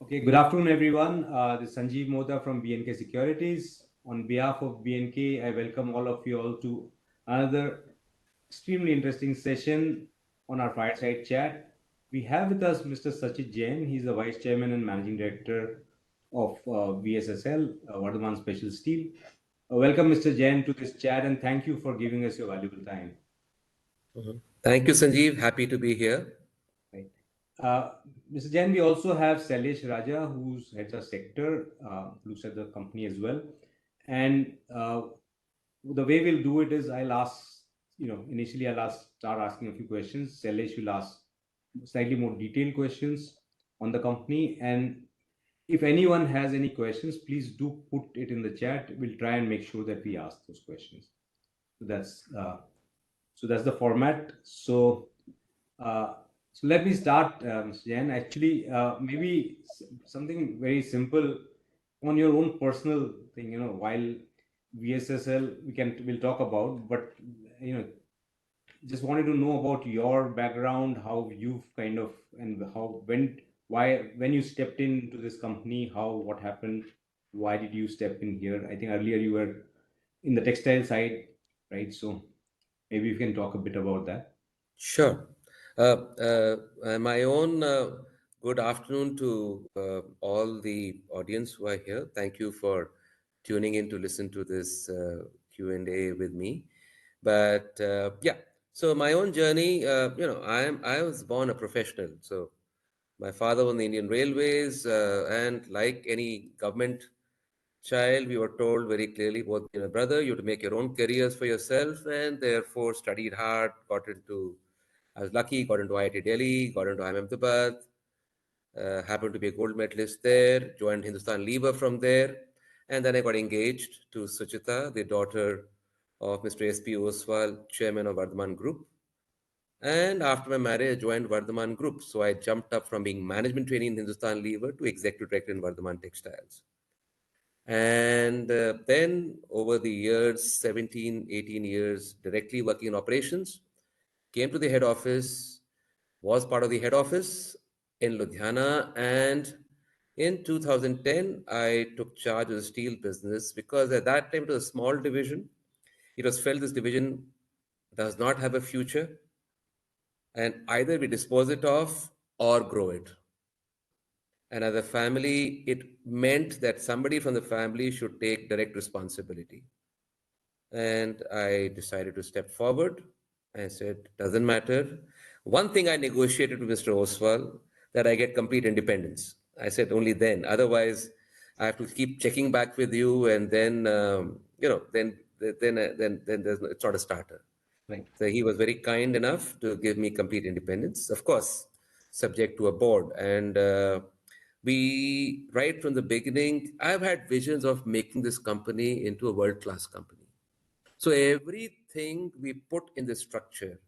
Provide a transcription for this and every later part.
Okay, good afternoon, everyone. This is Sanjeev Mota from B&K Securities. On behalf of B&K, I welcome all of you all to another extremely interesting session on our Fireside chat. We have with us Mr. Sachit Jain. He's the Vice Chairman and Managing Director of VSSL, Vardhman Special Steel. Welcome, Mr. Jain, to this chat, and thank you for giving us your valuable time. Thank you, Sanjeev. Happy to be here. Right. Mr. Jain, we also have Sailesh Raja, who's heads a sector, looks at the company as well. And the way we'll do it is I'll ask, initially start asking a few questions. Sailesh will ask slightly more detailed questions on the company. And if anyone has any questions, please do put it in the chat. We'll try and make sure that we ask those questions. So that's the format. So let me start, Mr. Jain. Actually, maybe something very simple on your own personal thing. While VSSL we'll talk about, but just wanted to know about your background, how you've kind of and how when you stepped into this company, what happened, why did you step in here? I think earlier you were in the textile side, right? So maybe you can talk a bit about that. Sure. My own good afternoon to all the audience who are here. Thank you for tuning in to listen to this Q&A with me. But yeah, so my own journey, I was born a professional. So my father was in the Indian Railways, and like any government child, we were told very clearly, both my brother, you have to make your own careers for yourself, and therefore studied hard, I was lucky, got into IIT Delhi, got into IIM Ahmedabad, happened to be a gold medalist there, joined Hindustan Lever from there, and then I got engaged to Suchita, the daughter of Mr. S.P. Oswal, chairman of Vardhman Group. And after my marriage, I joined Vardhman Group. So I jumped up from being management trainee in Hindustan Lever to executive director in Vardhman Textiles. And then over the years, 17, 18 years, directly working in operations, came to the head office, was part of the head office in Ludhiana. And in 2010, I took charge of the steel business because at that time it was a small division. It was felt this division does not have a future, and either we dispose it off or grow it. And as a family, it meant that somebody from the family should take direct responsibility. And I decided to step forward. I said, doesn't matter. One thing I negotiated with Mr. Oswal, that I get complete independence. I said only then. Otherwise, I have to keep checking back with you, and then then there's it's not a starter. Right. So he was very kind enough to give me complete independence, of course, subject to a board. And we, right from the beginning, I've had visions of making this company into a world-class company. So everything we put in the structure,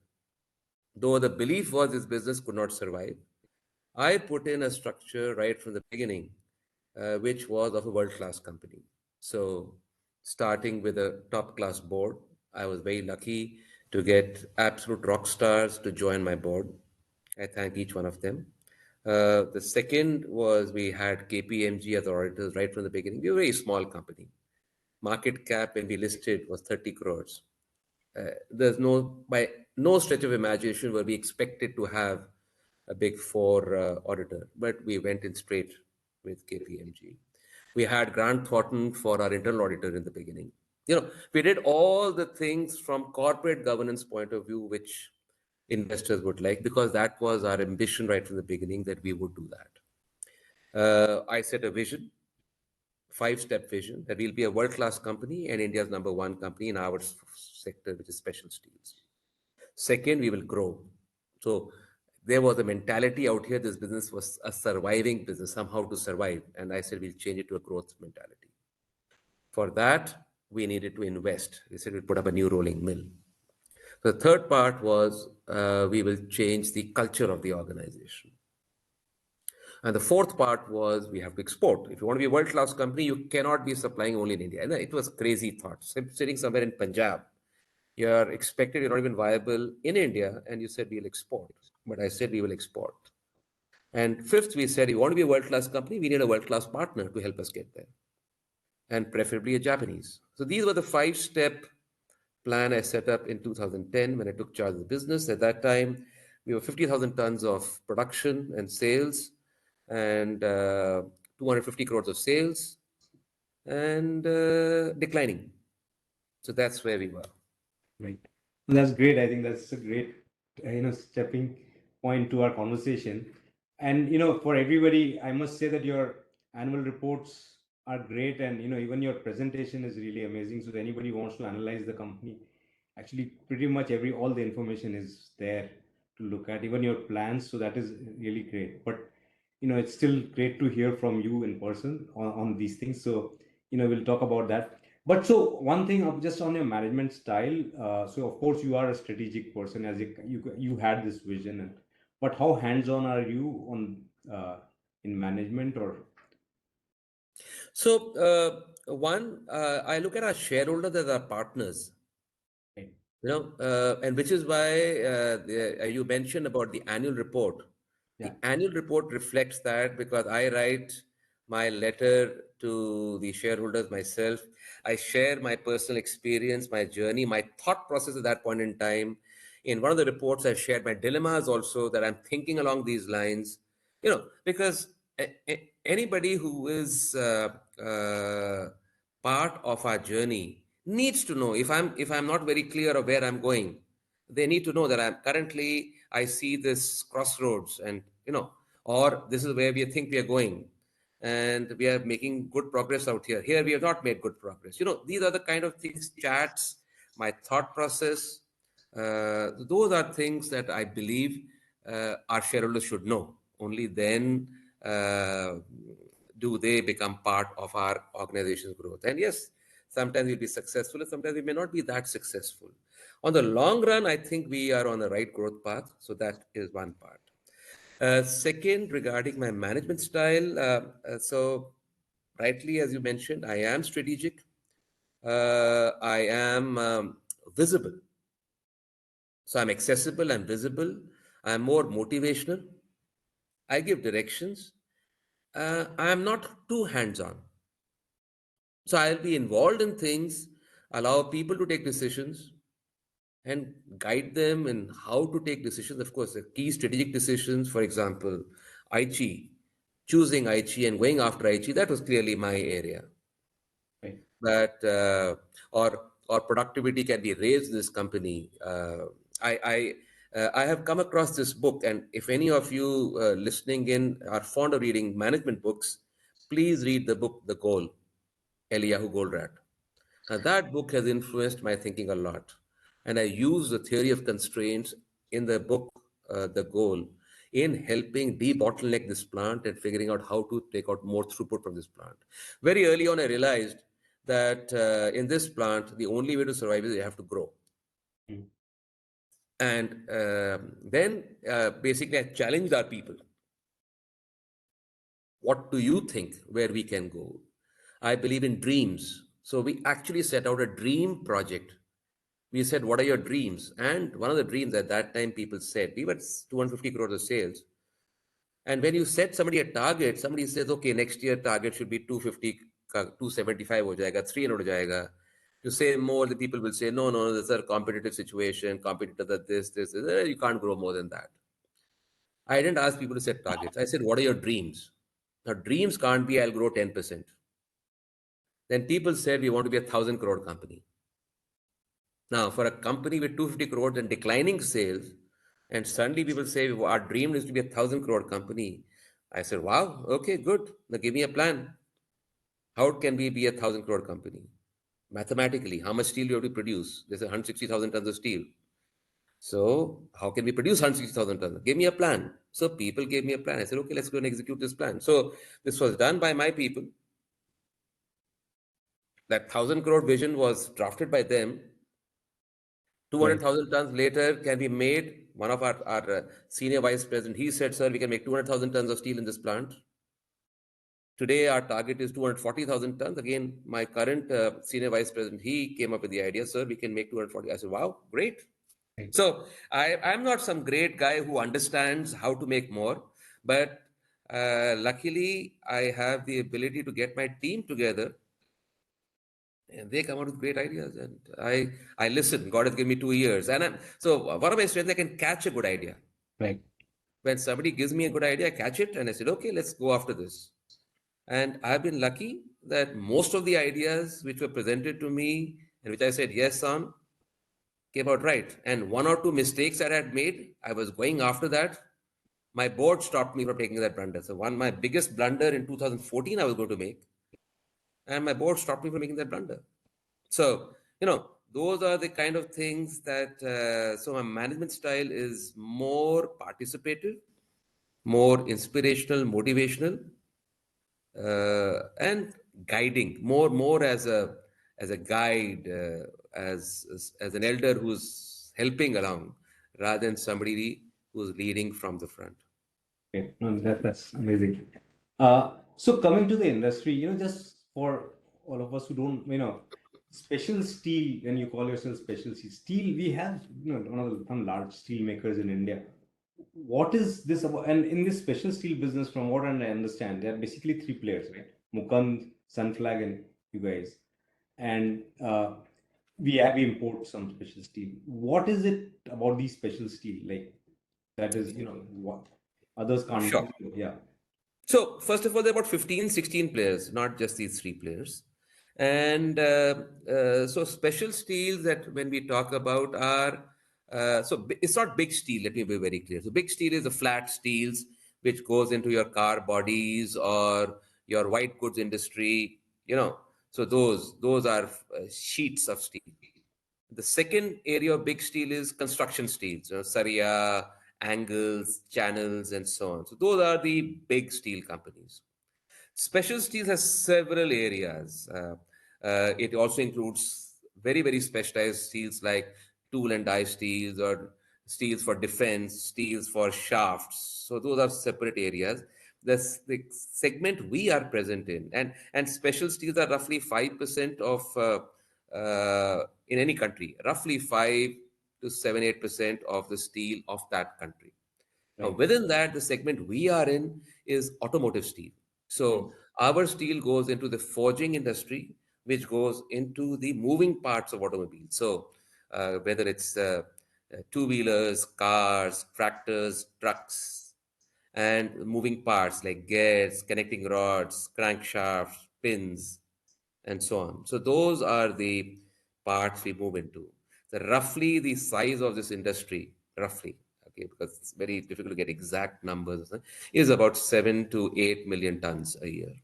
though the belief was this business could not survive, I put in a structure right from the beginning, which was of a world-class company. So starting with a top-class board, I was very lucky to get absolute rock stars to join my board. I thank each one of them. The second was we had KPMG as auditors right from the beginning. We were a very small company. Market cap when we listed was 30 crores. There's by no stretch of imagination were we expected to have a big four auditor, but we went in straight with KPMG. We had Grant Thornton for our internal auditor in the beginning. We did all the things from corporate governance point of view, which investors would like, because that was our ambition right from the beginning that we would do that. I set a vision, 5-step vision, that we'll be a world-class company and India's #1 company in our sector, which is special steels. Second, we will grow. So there was a mentality out here, this business was a surviving business, somehow to survive. And I said, we'll change it to a growth mentality. For that, we needed to invest. We said we'd put up a new rolling mill. The third part was we will change the culture of the organization. And the fourth part was we have to export. If you want to be a world-class company, you cannot be supplying only in India. And it was a crazy thought. Sitting somewhere in Punjab, you're expected, you're not even viable in India, and you said we'll export. But I said we will export. And fifth, we said, you want to be a world-class company, we need a world-class partner to help us get there, and preferably a Japanese. So these were the five-step plan I set up in 2010 when I took charge of the business. At that time, we were 50,000 tons of production and sales, and 250 crores of sales, and declining. So that's where we were. Right. That's great. I think that's a great, stepping point to our conversation. And, for everybody, I must say that your annual reports are great. And, even your presentation is really amazing. So, if anybody wants to analyze the company, actually, pretty much all the information is there to look at, even your plans. So, that is really great. But, it's still great to hear from you in person on these things. So, we'll talk about that. But so one thing just on your management style, so of course you are a strategic person, as you had this vision, but how hands-on are you on in management or? So, one, I look at our shareholders as our partners, Right. and which is why you mentioned about the annual report. Yeah. The annual report reflects that because I write my letter to the shareholders myself. I share my personal experience, my journey, my thought process at that point in time. In one of the reports, I shared my dilemmas also that I'm thinking along these lines, because anybody who is part of our journey needs to know if I'm not very clear of where I'm going. They need to know that I see this crossroads, and or this is where we think we are going, and we are making good progress out here. Here we have not made good progress. These are the kind of things, chats, my thought process. Those are things that I believe our shareholders should know. Only then uh, do they become part of our organization's growth. And yes, sometimes we'll be successful, and sometimes we may not be that successful. On the long run, I think we are on the right growth path. So that is one part. Second, regarding my management style, so rightly as you mentioned, I am strategic. I am visible. So I'm accessible, I'm visible, I'm more motivational. I give directions. I am not too hands on. So I'll be involved in things, allow people to take decisions, and guide them in how to take decisions. Of course, the key strategic decisions, for example, Aichi, choosing Aichi and going after Aichi, that was clearly my area. Right. That or productivity can be raised in this company. I have come across this book, and if any of you listening in are fond of reading management books, please read the book The Goal, Eliyahu Goldratt. Now, that book has influenced my thinking a lot. And I use the theory of constraints in the book, The Goal, in helping debottleneck this plant and figuring out how to take out more throughput from this plant. Very early on, I realized that in this plant, the only way to survive is you have to grow. Mm. And then basically, I challenged our people. What do you think where we can go? I believe in dreams. So we actually set out a dream project. We said, what are your dreams? And one of the dreams at that time people said, we were 250 crores of sales. And when you set somebody a target, somebody says, okay, next year target should be 250, 275 ho jayega, 300 ho jayega. You say more, the people will say, no, no, this is a competitive situation, competitors are this, you can't grow more than that. I didn't ask people to set targets. I said, what are your dreams? Now, dreams can't be, I'll grow 10%. Then people said, we want to be 1,000 crore company. Now, for a company with 250 crores and declining sales, and suddenly people say, our dream is to be 1,000 crore company. I said, wow, okay, good. Now give me a plan. How can we be 1,000 crore company? Mathematically, how much steel you have to produce? There's 160,000 tons of steel. So how can we produce 160,000 tons? Give me a plan. So people gave me a plan. I said, okay, let's go and execute this plan. So this was done by my people. That 1,000 crore vision was drafted by them. Right. 200,000 tons later can be made. One of our senior vice president, he said, sir, we can make 200,000 tons of steel in this plant. Today, our target is 240,000 tons. Again, my current senior vice president, he came up with the idea, sir, we can make 240. I said, wow, great. Right. So I'm not some great guy who understands how to make more, but Luckily, I have the ability to get my team together, and they come out with great ideas. And I listen. God has given me 2 years, and one of my strengths, I can catch a good idea. Right. When somebody gives me a good idea, I catch it, and I said, okay, let's go after this. And I've been lucky that most of the ideas which were presented to me and which I said yes on came out right. And one or two mistakes that I had made, I was going after that. My board stopped me from taking that blunder. So my biggest blunder in 2014 I was going to make, and my board stopped me from making that blunder. So, those are the kind of things that, so my management style is more participative, more inspirational, motivational, and guiding, more as a guide, as an elder who's helping along, rather than somebody who's leading from the front. Okay, no, that's amazing. So coming to the industry, just for all of us who don't, special steel, when you call yourself special steel, we have, one of the large steel makers in India. What is this about? And in this special steel business, from what I understand, there are basically three players, right? Mukund, Sunflag, and you guys. And we import some special steel. What is it about these special steel like that is, what others can't Sure. do? Yeah. So, first of all, there are about 15, 16 players, not just these three players. And so, special steels that when we talk about are, it's not big steel, let me be very clear. So, big steel is the flat steels which goes into your car bodies or your white goods industry, you know. So, those are sheets of steel. The second area of big steel is construction steels, Saria, angles, channels, and so on. So those are the big steel companies. Special steel has several areas. It also includes very, very specialized steels like tool and die steels or steels for defense, steels for shafts. So those are separate areas. The segment we are present in, and special steels are roughly 5% of in any country, roughly 5 to 7, 8% of the steel of that country. Now, Right. within that, the segment we are in is automotive steel. Mm. So, our steel goes into the forging industry, which goes into the moving parts of automobiles. So, whether it's two-wheelers, cars, tractors, trucks, and moving parts like gears, connecting rods, crankshafts, pins, and so on. So those are the parts we move into. So roughly the size of this industry, roughly, okay, because it's very difficult to get exact numbers, is about 7 to 8 million tons a year.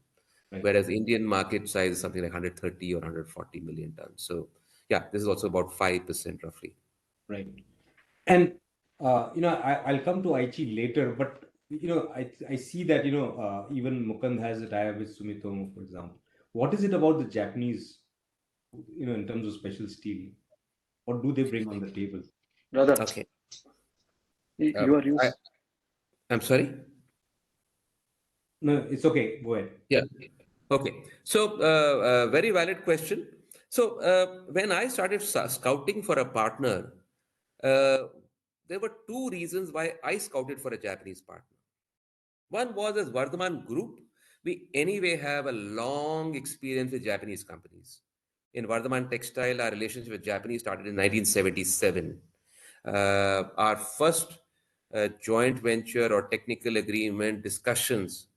Right. Whereas the Indian market size is something like 130 or 140 million tons. So yeah, this is also about 5% roughly. Right. And I'll come to Aichi later, but I see that even Mukund has a tie-up with Sumitomo, for example. What is it about the Japanese, in terms of special steel? What do they bring on the table? Brother, Okay. you are I, used. I'm sorry? No, it's okay. Go ahead. Yeah. Okay. So, very valid question. So, when I started scouting for a partner, uh, there were two reasons why I scouted for a Japanese partner. One was as Vardhman Group. We anyway have a long experience with Japanese companies. In Vardhman Textile, our relationship with Japanese started in 1977. Our first joint venture or technical agreement discussions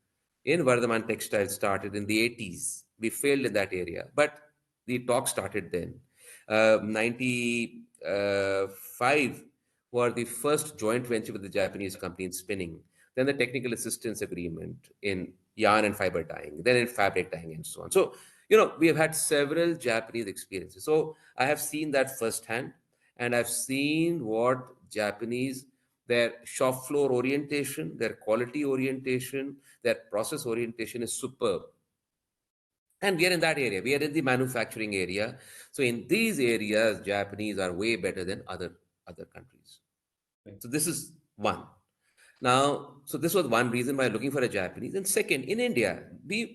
in Vardhman Textile started in the 80s. We failed in that area, but the talk started then. 95 were the first joint venture with the Japanese company in spinning, then the technical assistance agreement in yarn and fiber dyeing, then in fabric dyeing, and so on. So, we have had several Japanese experiences. So I have seen that firsthand, and I've seen what Japanese, their shop floor orientation, their quality orientation, their process orientation is superb. And we are in that area. We are in the manufacturing area. So in these areas, Japanese are way better than other countries. Right. So this is one. Now, so this was one reason why looking for a Japanese. And second, in India,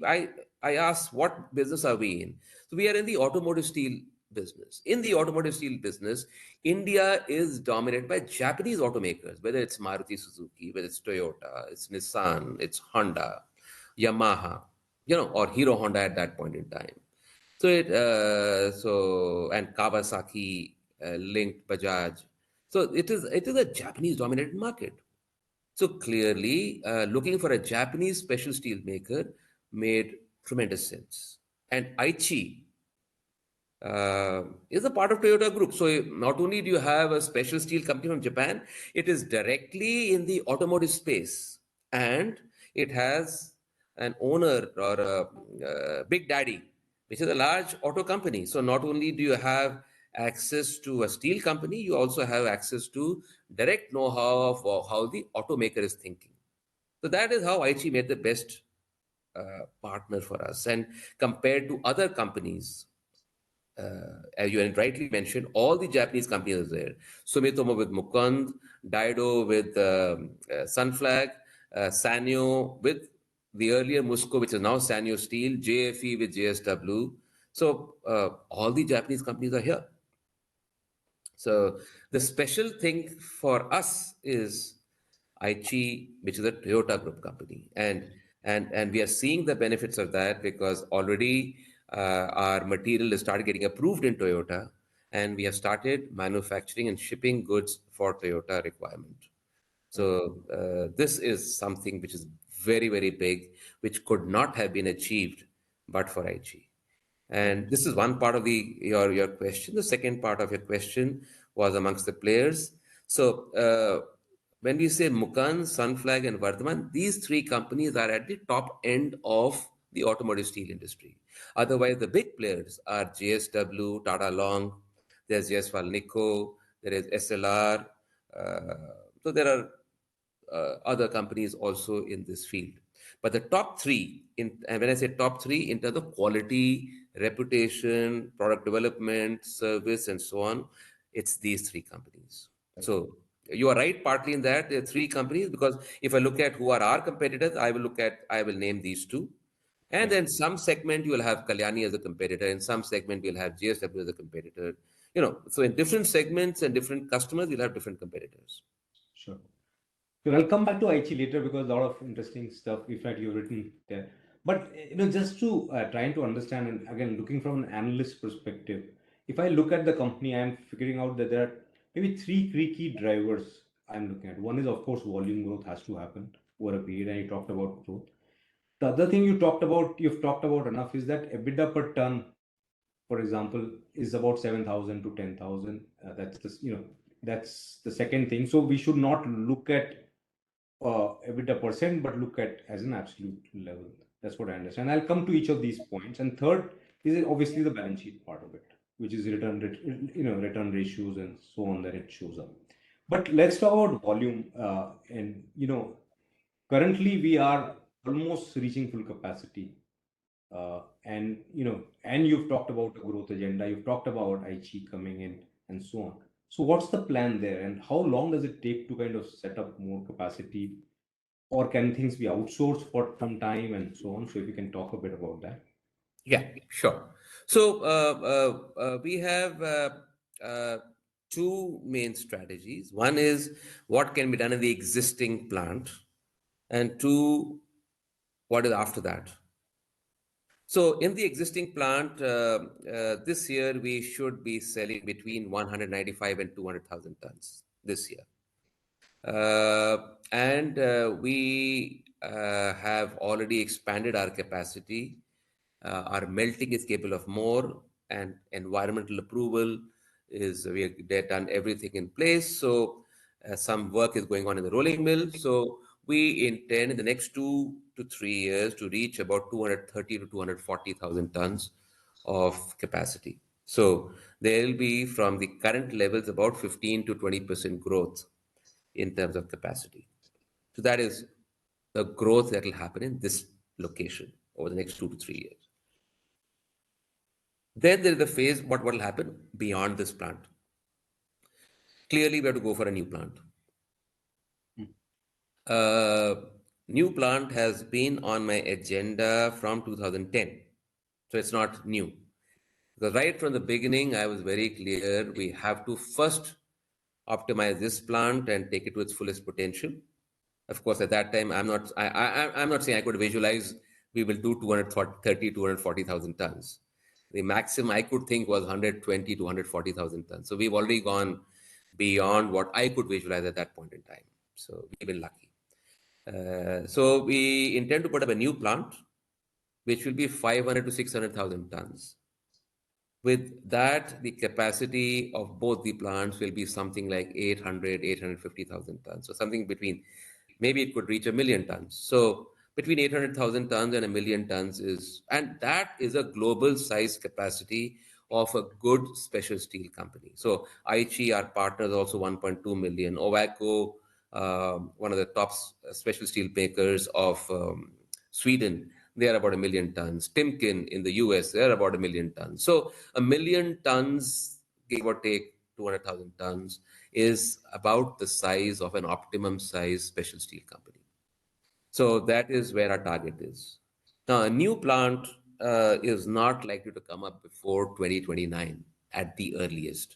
I asked what business are we in? So we are in the automotive steel business. In the automotive steel business, India is dominated by Japanese automakers, whether it's Maruti Suzuki, whether it's Toyota, it's Nissan, it's Honda, Yamaha, or Hero Honda at that point in time. And Kawasaki linked Bajaj. So it is a Japanese dominated market. So clearly, looking for a Japanese special steel maker made tremendous sense. And Aichi is a part of Toyota Group. So not only do you have a special steel company from Japan, it is directly in the automotive space, and it has an owner or a big daddy, which is a large auto company. So not only do you have access to a steel company, you also have access to direct know-how of how the automaker is thinking. So that is how Aichi made the best partner for us. And compared to other companies, as you rightly mentioned, all the Japanese companies are there. Sumitomo with Mukund, Daido with Sunflag, Sanyo with the earlier Musco, which is now Sanyo Steel, JFE with JSW. So all the Japanese companies are here. So the special thing for us is Aichi, which is a Toyota Group company, and we are seeing the benefits of that because already our material has started getting approved in Toyota, and we have started manufacturing and shipping goods for Toyota requirement. So this is something which is very, very big, which could not have been achieved but for Aichi. And this is one part of your question. The second part of your question was amongst the players. So when we say Mukan, Sunflag, and Vardhman, these three companies are at the top end of the automotive steel industry. Otherwise, the big players are JSW, Tata Long, there's Jaiswal Nico, there is SLR. So there are other companies also in this field. But the top three, and when I say top three, in terms of quality, reputation, product development, service, and so on, it's these three companies. So you are right partly in that there are three companies, because if I look at who are our competitors, I will name these two. And then some segment you will have Kalyani as a competitor, in some segment you'll have JSW as a competitor. So in different segments and different customers, you'll have different competitors. Sure. So I'll come back to Aichi later because a lot of interesting stuff, in fact, you've written there. But just to trying to understand, and again, looking from an analyst perspective, if I look at the company, I'm figuring out that there are maybe three key drivers I'm looking at. One is, of course, volume growth has to happen over a period, and you talked about growth. The other thing you've talked about enough, is that EBITDA per ton, for example, is about 7,000 to 10,000. That's the second thing. So we should not look at EBITDA percent, but look at as an absolute level. That's what I understand. I'll come to each of these points. And third is obviously the balance sheet part of it, which is return ratios and so on, that it shows up. But let's talk about volume. And currently we are almost reaching full capacity. And you've talked about the growth agenda. You've talked about Aichi coming in and so on. So what's the plan there, and how long does it take to kind of set up more capacity, or can things be outsourced for some time and so on? So if you can talk a bit about that. Yeah, sure. So we have two main strategies. One is what can be done in the existing plant, and two, what is after that. So in the existing plant, this year we should be selling between 195 and 200,000 tons this year. And we have already expanded our capacity. Our melting is capable of more, and environmental approval is, we have done everything in place. So some work is going on in the rolling mill. So we intend in the next 2 to 3 years to reach about 230 to 240,000 tons of capacity. So there will be, from the current levels, about 15 to 20% growth in terms of capacity. So that is the growth that will happen in this location over the next 2 to 3 years. Then there is the phase, what will happen beyond this plant. Clearly, we have to go for a new plant. New plant has been on my agenda from 2010. So it's not new. Because right from the beginning, I was very clear we have to first optimize this plant and take it to its fullest potential. Of course, at that time, I'm not saying I could visualize we will do 240,000 tons. The maximum I could think was 120 to 140,000 tons. So we've already gone beyond what I could visualize at that point in time. So we've been lucky. So we intend to put up a new plant, which will be 500 to 600,000 tons. With that, the capacity of both the plants will be something like 850,000 tons. So something between, maybe it could reach a million tons. So between 800,000 tons and a million tons is, and that is a global size capacity of a good special steel company. So Aichi, our partner, is also 1.2 million. Ovako, one of the top special steel makers of Sweden, they are about a million tons. Timken in the US, they are about a million tons. So a million tons, give or take 200,000 tons, is about the size of an optimum size special steel company. So that is where our target is. Now, a new plant is not likely to come up before 2029 at the earliest.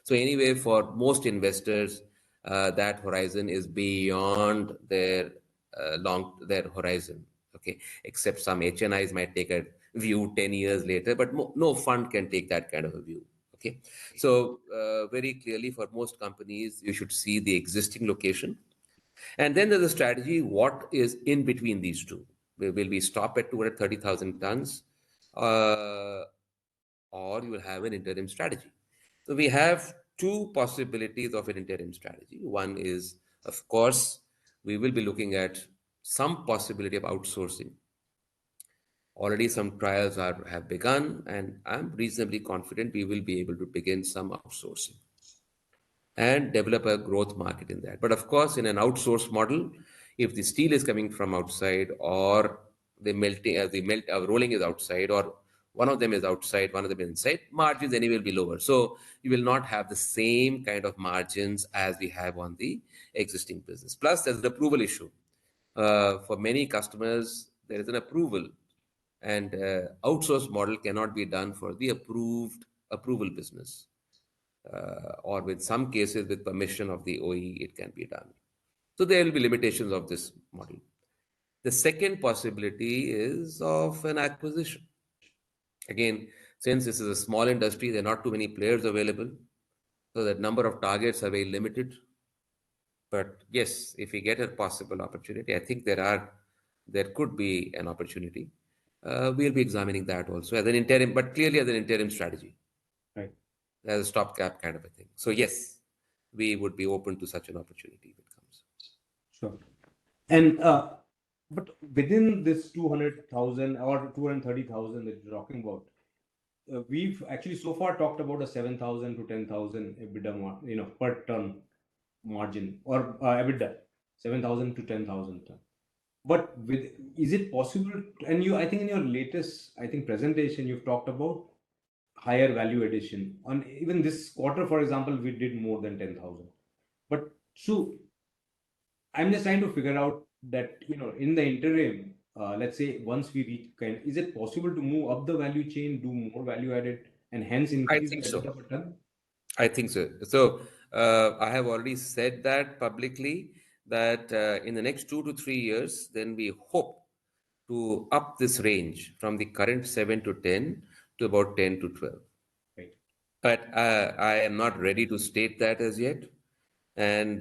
So anyway, for most investors, that horizon is beyond their horizon. Okay, except some HNIs might take a view 10 years later, but no fund can take that kind of a view. Okay, so very clearly for most companies, you should see the existing location, and then there's a strategy. What is in between these two? Will we stop at 230,000 tons, uh, or you will have an interim strategy? So we have two possibilities of an interim strategy. One is, of course, we will be looking at some possibility of outsourcing. Already some trials have begun, and I'm reasonably confident we will be able to begin some outsourcing and develop a growth market in that. But of course, in an outsourced model, if the steel is coming from outside, or the melting, rolling is outside, or one of them is outside, one of them is inside, margins anyway will be lower. So you will not have the same kind of margins as we have on the existing business. Plus, there's an approval issue. For many customers, there is an approval, and outsourced model cannot be done for the approval business, or with some cases with permission of the OE, it can be done. So there will be limitations of this model. The second possibility is of an acquisition. Again, since this is a small industry, there are not too many players available, so the number of targets are very limited. But yes, if we get a possible opportunity, I think there could be an opportunity. We'll be examining that also as an interim, but clearly as an interim strategy, Right. as a stopgap kind of a thing. So yes, we would be open to such an opportunity if it comes. Sure. And but within this 200,000 or 230,000 that you're talking about, we've actually so far talked about a 7,000 to 10,000 EBITDA, per ton margin, or EBITDA, 7,000 to 10,000 ton. But is it possible? And I think in your latest, presentation, you've talked about higher value addition. On even this quarter, for example, we did more than 10,000. But so I'm just trying to figure out that, in the interim, let's say once we reach is it possible to move up the value chain, do more value added, and hence I increase the think so. EBITDA per ton? I think so. So I have already said that publicly, that in the next 2 to 3 years, then we hope to up this range from the current 7 to 10 to about 10 to 12. Right. But I am not ready to state that as yet. And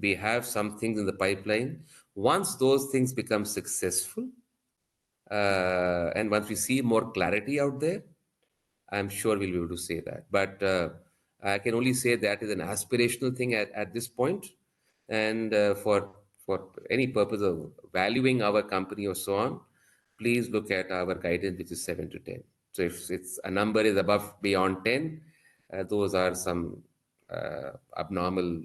we have some things in the pipeline. Once those things become successful, and once we see more clarity out there, I'm sure we'll be able to say that. But I can only say that is an aspirational thing at this point. And for any purpose of valuing our company or so on, please look at our guidance, which is 7 to 10. So if it's a number is above beyond 10, those are some abnormal.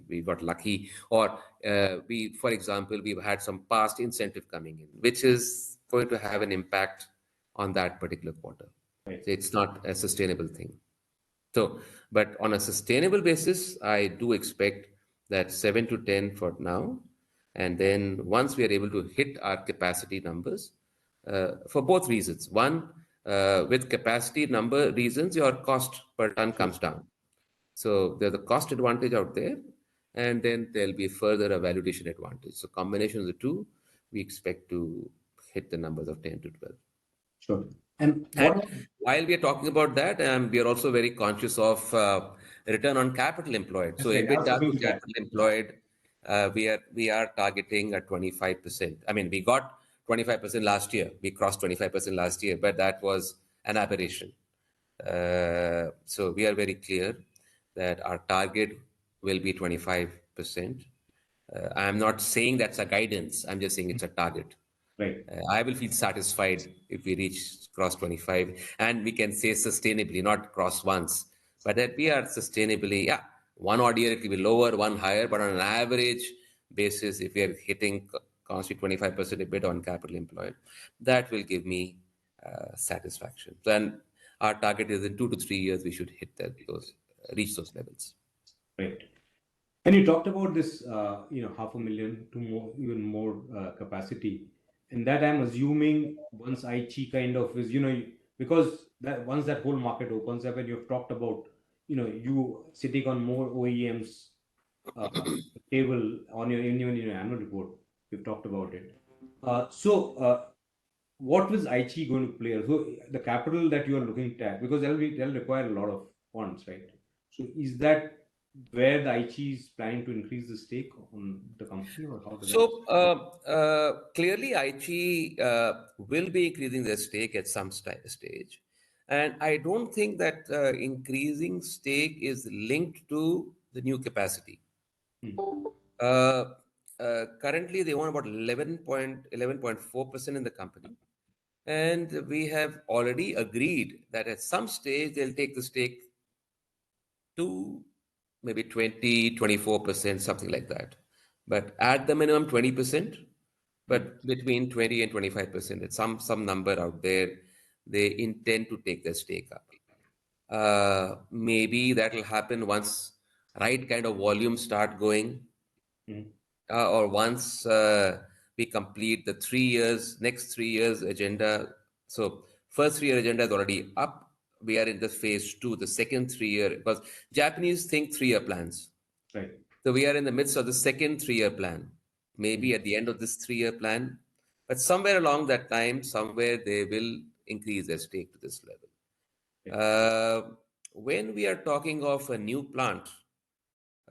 We got lucky, or for example, we've had some past incentive coming in, which is going to have an impact on that particular quarter. Right. So it's not a sustainable thing. So, but on a sustainable basis, I do expect that 7 to 10 for now. And then once we are able to hit our capacity numbers, for both reasons. One, with capacity number reasons, your cost per ton Sure. comes down. So there's a cost advantage out there, and then there'll be further a valuation advantage. So combination of the two, we expect to hit the numbers of 10 to 12. Sure. And And what? while we are talking about that, we are also very conscious of return on capital employed. So That's right. I was EBITDA coming to to that. capital employed, we are targeting at 25%. I mean, we got 25% last year. We crossed 25% last year, but that was an aberration. So we are very clear that our target will be 25%. I'm not saying that's a guidance. I'm just saying it's a target. Right. I will feel satisfied if we reach cross 25, and we can say sustainably, not cross once, but that we are sustainably, yeah, one odd year it will be lower, one higher, but on an average basis, if we are hitting constantly 25% EBITDA on capital employed, that will give me satisfaction. Then our target is in 2 to 3 years we should hit those reach those levels. Right. And you talked about this, 500,000 to more, even more capacity, and that I'm assuming once Aichi kind of is, because that once that whole market opens up, and you've talked about, you sitting on more OEMs table on your in your annual report, you've talked about it. So, what was Aichi going to play? So the capital that you are looking at, because that'll require a lot of funds, right? So is that where the Aichi is planning to increase the stake on the company, or how does that? So clearly, Aichi will be increasing their stake at some stage, and I don't think that increasing stake is linked to the new capacity. Hmm. Uh, Currently, they own about 11.4% in the company, and we have already agreed that at some stage they'll take the stake to maybe 20, 24%, something like that. But at the minimum, 20%, Hmm. but between 20 and 25%, it's some number out there, they intend to take their stake up. Maybe that'll happen once right kind of volumes start going, Hmm. or once we complete the 3 years, next 3 years agenda. So first 3 year agenda is already up. We are in the phase two, the second 3 year, because Japanese think 3 year plans. Right. So we are in the midst of the second 3 year plan. Hmm. Maybe at the end of this 3 year plan, but somewhere along that time, somewhere they will increase their stake to this level. Right. When we are talking of a new plant,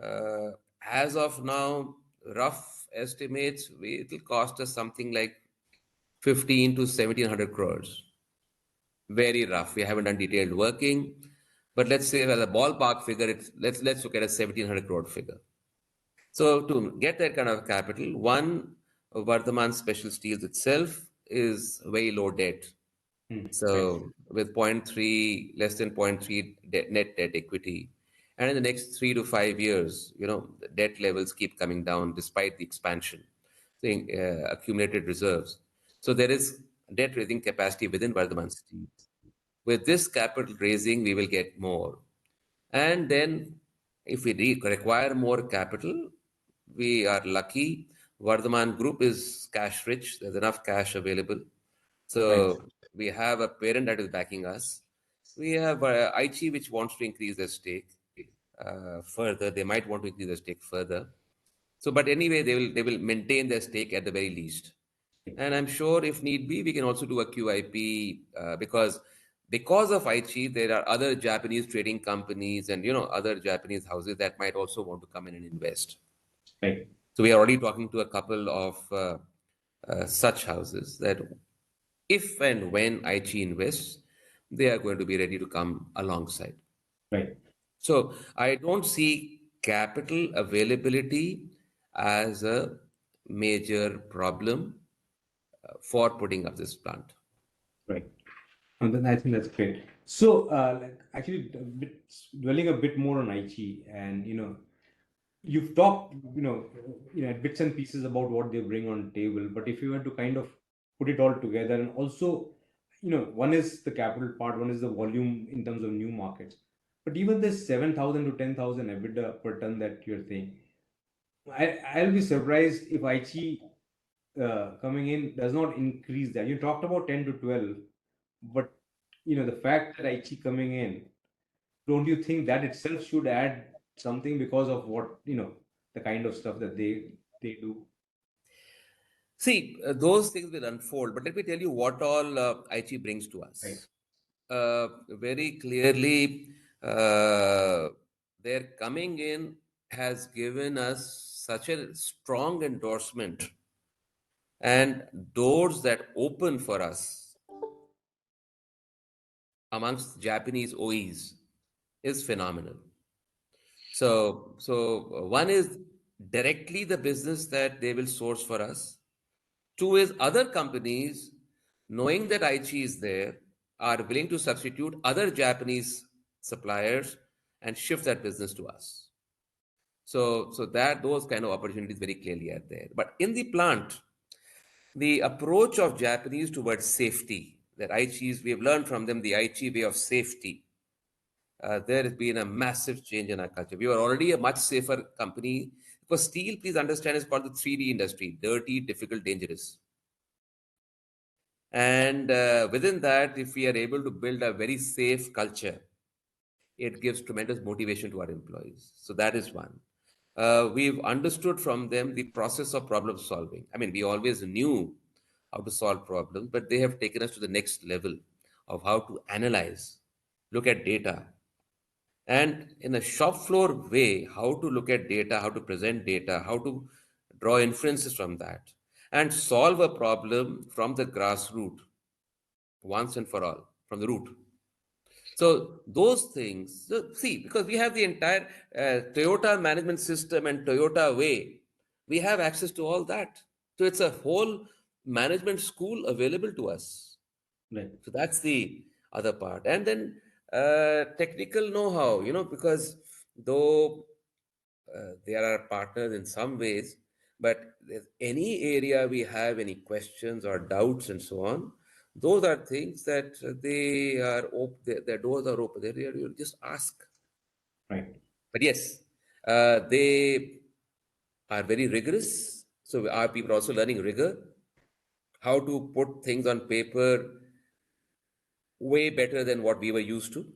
uh, as of now, rough estimates, it'll cost us something like 15 to 1700 crores. Very rough. We haven't done detailed working, but let's say as a ballpark figure, let's look at a 1700 crore figure. So to get that kind of capital, one, Vardhman Special Steels itself is very low debt. Hmm. Right. So with zero point 0.3, less than 0.3 net debt equity. And in the next 3 to 5 years, the debt levels keep coming down despite the expansion, saying accumulated reserves. So there is debt raising capacity within Vardhman Steel. With this capital raising, we will get more. And then if we require more capital, we are lucky. Vardhman Group is cash rich. There's enough cash available. Right. So we have a parent that is backing us. We have Aichi, which wants to increase their stake further. They might want to increase their stake further. So, but anyway, they will maintain their stake at the very least. And I'm sure if need be, we can also do a QIP because of Aichi, there are other Japanese trading companies and other Japanese houses that might also want to come in and invest. Right. So we are already talking to a couple of such houses that if and when Aichi invests, they are going to be ready to come alongside. Right. So I don't see capital availability as a major problem for putting up this plant. Right. And then I think that's great. So, actually, dwelling a bit more on Aichi, and you've talked, at bits and pieces about what they bring on table. But if you were to kind of put it all together, and also, one is the capital part, one is the volume in terms of new markets. But even this 7,000 to 10,000 EBITDA per ton that you're saying, I'll be surprised if Aichi coming in does not increase that. You talked about 10 to 12, but the fact that Aichi coming in, don't you think that itself should add something because of what, the kind of stuff that they do? See, those things will unfold, but let me tell you what all Aichi brings to Right. us. Very clearly, uh, their coming in has given us such a strong endorsement and doors that open for us amongst Japanese OEs is phenomenal. So one is directly the business that they will source for us. Two is other companies, knowing that Aichi is there, are willing to substitute other Japanese suppliers and shift that business to us. So that those kind of opportunities very clearly are there. But in the plant, the approach of Japanese towards safety, that Aichi's, we have learned from them the Aichi way of safety. There has been a massive change in our culture. We were already a much safer company because steel, please understand, is called the 3D industry: dirty, difficult, dangerous. And within that, if we are able to build a very safe culture, it gives tremendous motivation to our employees. So that is one. We've understood from them the process of problem solving. I mean, we always knew how to solve problems, but they have taken us to the next level of how to analyze, look at data, and in a shop floor way, how to look at data, how to present data, how to draw inferences from that, and solve a problem from the grassroots once and for all, from the root. So those things, so see, because we have the entire Toyota management system and Toyota way, we have access to all that. So it's a whole management school available to us. Right. So that's the other part. And then technical know-how, because though they are our partners in some ways, but there's any area we have any questions or doubts and so on, those are things that they are open, their doors are open. You just ask. Right. But yes, they are very rigorous. So our people are also learning rigor, how to put things on paper way better than what we were used to.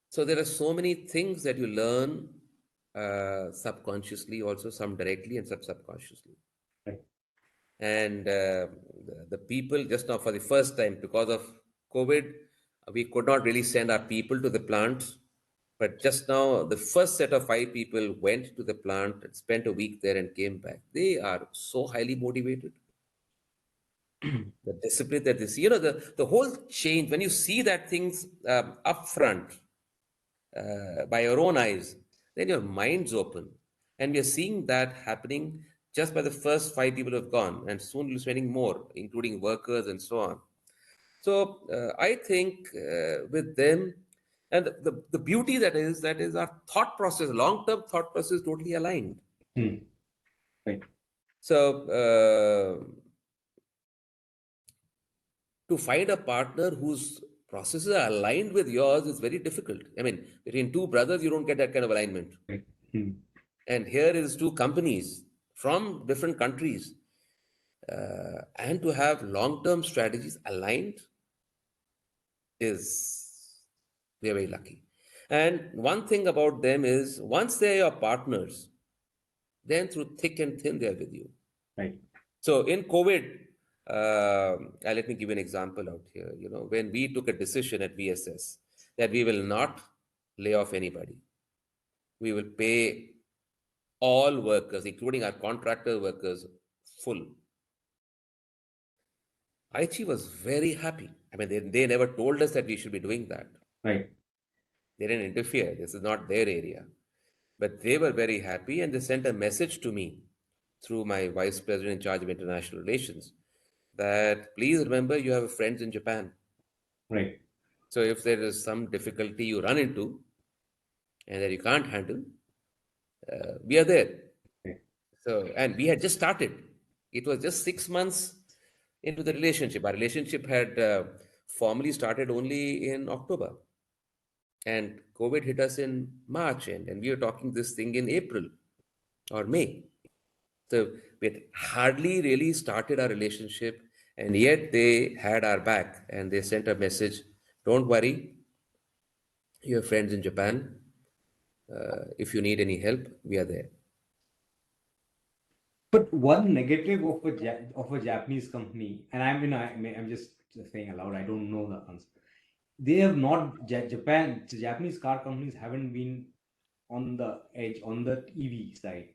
So there are so many things that you learn subconsciously, also some directly and some subconsciously. Right. And the people just now for the first time because of COVID, we could not really send our people to the plant. But just now, the first set of 5 people went to the plant and spent a week there and came back. They are so highly motivated. The discipline that they see, the whole change when you see that things up front by your own eyes, then your mind's open. And we are seeing that happening just by the first 5 people who have gone, and soon we'll be spending more, including workers and so on. So I think with them, and the beauty that is our thought process, long-term thought process, totally aligned. Hmm. Right. So to find a partner whose processes are aligned with yours is very difficult. I mean, between two brothers, you don't get that kind of alignment. Right. Hmm. And here is two companies from different countries, and to have long-term strategies aligned is we are very lucky. And one thing about them is once they are your partners, then through thick and thin they are with you. Right. So in COVID, let me give you an example out here. When we took a decision at VSS that we will not lay off anybody, we will pay all workers, including our contractor workers, full. Aichi was very happy. I mean, they never told us that we should be doing that. Right. They didn't interfere. This is not their area. But they were very happy and they sent a message to me through my vice president in charge of international relations that please remember you have friends in Japan. Right. So if there is some difficulty you run into and that you can't handle, we are there. Right. So, and we had just started. It was just 6 months into the relationship. Our relationship had formally started only in October. And COVID hit us in March, and we were talking this thing in April or May. So we had hardly really started our relationship, And yet they had our back and they sent a message, don't worry, you have friends in Japan. If you need any help, we are there. But one negative of of a Japanese company, and I'm just saying aloud, I don't know the answer. They have not the Japanese car companies haven't been on the edge on the EV side.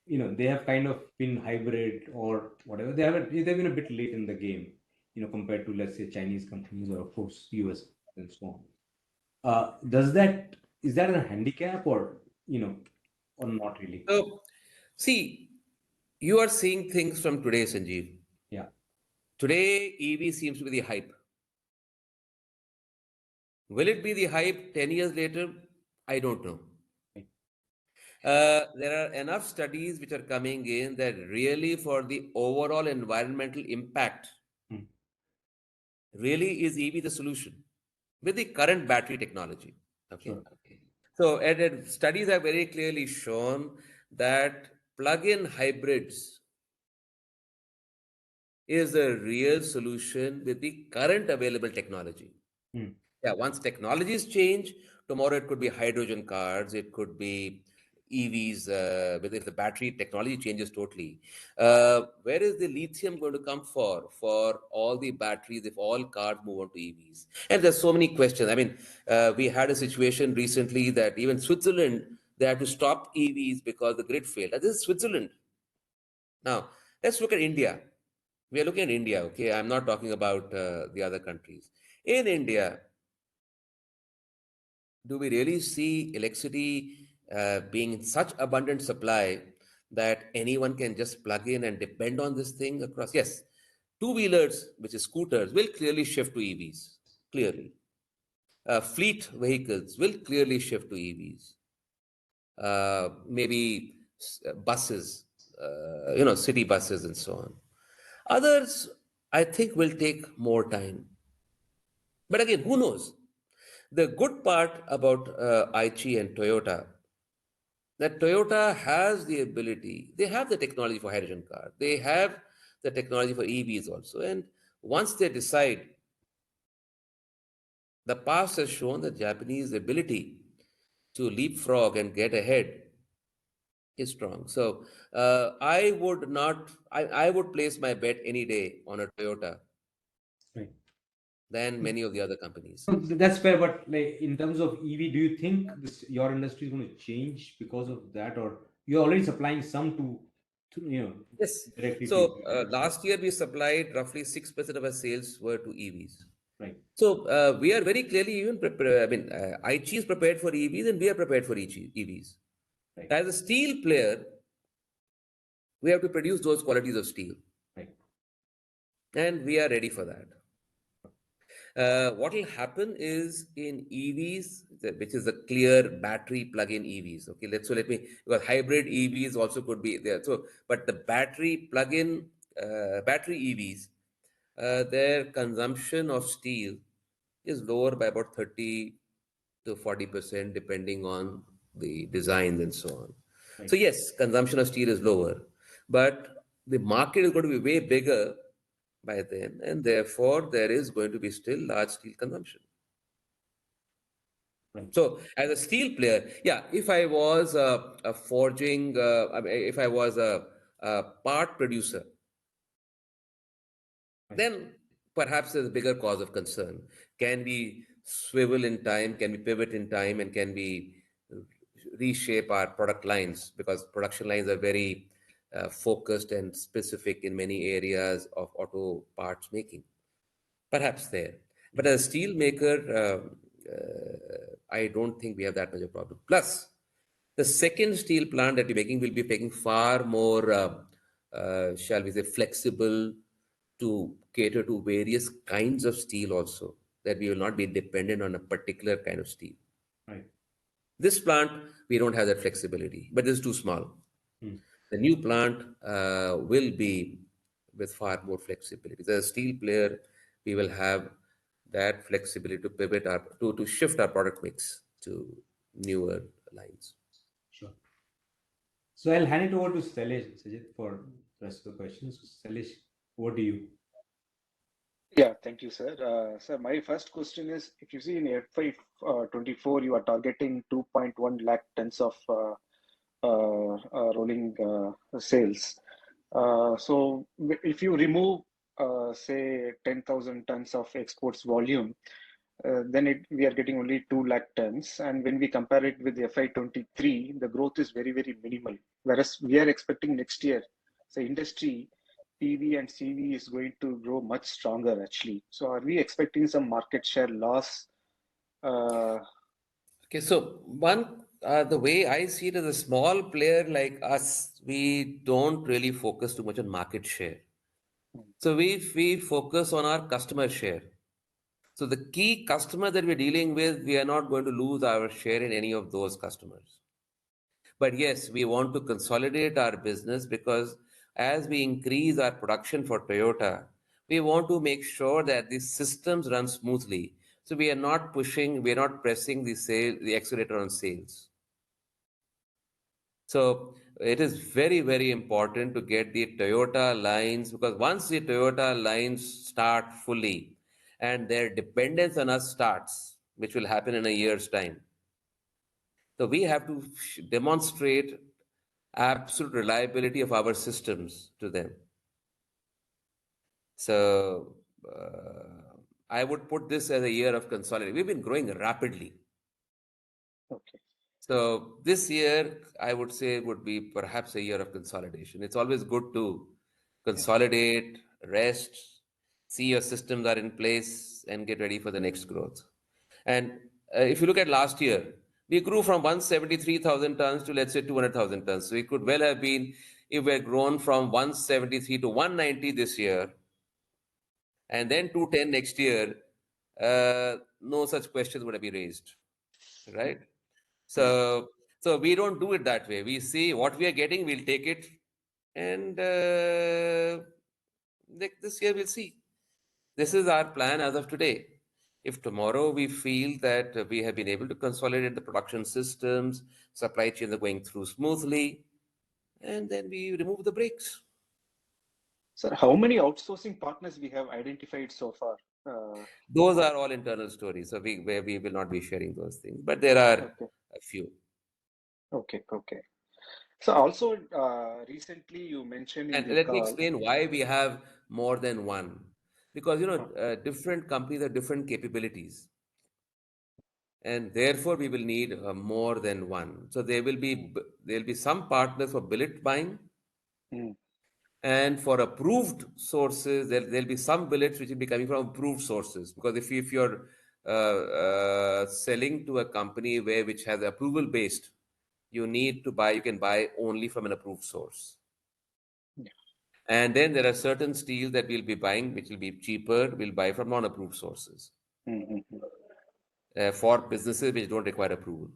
They have kind of been hybrid or whatever. They've been a bit late in the game, compared to, let's say, Chinese companies or, of course, US and so on. Is that a handicap, or not really? So, see, you are seeing things from today, Sanjeev. Yeah. Today, EV seems to be the hype. Will it be the hype 10 years later? I don't know. Right. There are enough studies which are coming in that really, for the overall environmental impact, Hmm. really is EV the solution with the current battery technology. Okay. Sure. So, and studies have very clearly shown that plug-in hybrids is a real solution with the current available technology. Hmm. Yeah, once technologies change, tomorrow it could be hydrogen cars, it could be EVs, if the battery technology changes totally. Where is the lithium going to come for all the batteries if all cars move on to EVs? And there's so many questions. I mean, we had a situation recently that even Switzerland, they had to stop EVs because the grid failed. And this is Switzerland. Now, let's look at India. We are looking at India, okay? I'm not talking about the other countries. In India, do we really see electricity being in such abundant supply that anyone can just plug in and depend on this thing across? Yes, two-wheelers, which is scooters, will clearly shift to EVs, clearly. Fleet vehicles will clearly shift to EVs. Maybe buses, city buses and so on. Others, I think, will take more time. But again, who knows? The good part about Aichi and Toyota, that Toyota has the ability, they have the technology for hydrogen cars, they have the technology for EVs also. And once they decide, the past has shown the Japanese ability to leapfrog and get ahead is strong. So I would not, I would place my bet any day on a Toyota Right. than many of the other companies. No, that's fair, but like in terms of EV, do you think your industry is going to change because of that, or you're already supplying some to Yes. directly to So EV? last year we supplied roughly 6% of our sales were to EVs. Right. So we are very clearly even prepared. I mean, Aichi is prepared for EVs and we are prepared for EVs. Right. As a steel player, we have to produce those qualities of steel, Right. and we are ready for that. What will happen is in EVs, which is a clear battery plug-in EVs. Okay, let me, because hybrid EVs also could be there. So, but the battery plug-in battery EVs, their consumption of steel is lower by about 30 to 40% depending on the designs and so on. Right. So yes, consumption of steel is lower, but the market is going to be way bigger by then, and therefore there is going to be still large steel consumption. Right. So as a steel player, yeah, if I was a forging, I mean, if I was a part producer, Right. then perhaps there's a bigger cause of concern. Can we swivel in time? Can we pivot in time? And can we reshape our product lines? Because production lines are very focused and specific in many areas of auto parts making. Perhaps there. But as a steel maker, I don't think we have that much of a problem. Plus, the second steel plant that we're making will be making far more, shall we say, flexible to cater to various kinds of steel also, that we will not be dependent on a particular kind of steel. Right. This plant, we don't have that flexibility, but this is too small. Hmm. The new plant will be with far more flexibility. As a steel player, we will have that flexibility to pivot to shift our product mix to newer lines. Sure. So I'll hand it over to Sailesh, Sajid, for the rest of the questions. Sailesh, over to you. Yeah, thank you, sir. Sir, my first question is, if you see in FY 24, you are targeting 2.1 lakh tons of rolling sales. If you remove, say, 10,000 tons of exports volume, we are getting only 2 lakh tons. And when we compare it with FY 23, the growth is very, very minimal. Whereas we are expecting next year, the industry, PV and CV is going to grow much stronger actually. So are we expecting some market share loss? Uh, Okay, so the way I see it as a small player like us, we don't really focus too much on market share. So we focus on our customer share. So the key customer that we're dealing with, we are not going to lose our share in any of those customers. But yes, we want to consolidate our business because as we increase our production for Toyota, we want to make sure that the systems run smoothly. So we are not pushing, we are not pressing the accelerator on sales. So it is very, very important to get the Toyota lines because once the Toyota lines start fully and their dependence on us starts, which will happen in a year's time, so we have to demonstrate absolute reliability of our systems to them. So I would put this as a year of consolidation. We've been growing rapidly. okay. So this year, I would say, would be perhaps a year of consolidation. It's always good to Yeah. consolidate, rest, see your systems are in place, and get ready for the next growth. And if you look at last year, we grew from 173,000 tons to let's say 200,000 tons. So it could well have been if we had grown from 173 to 190 this year, and then 210 next year, no such questions would have been raised, right? Yeah. So, so we don't do it that way. We see what we are getting, we'll take it, and this year we'll see. This is our plan as of today. If tomorrow we feel that we have been able to consolidate the production systems, supply chains are going through smoothly, and then we remove the brakes. Sir, how many outsourcing partners we have identified so far? Uh, Those are all internal stories, so where we will not be sharing those things. But there are okay. a few. Okay. So also recently you mentioned in And the let me call. explain why we have more than one. Because Okay. different companies have different capabilities, and therefore we will need more than one. So Mm, there will be some partners for billet buying, mm, and for approved sources there'll be some billets which will be coming from approved sources. Because if you're selling to a company which has approval based, you can buy only from an approved source. yeah. And then there are certain steel that we'll be buying, which will be cheaper. We'll buy from non-approved sources Mm. for businesses which don't require approval.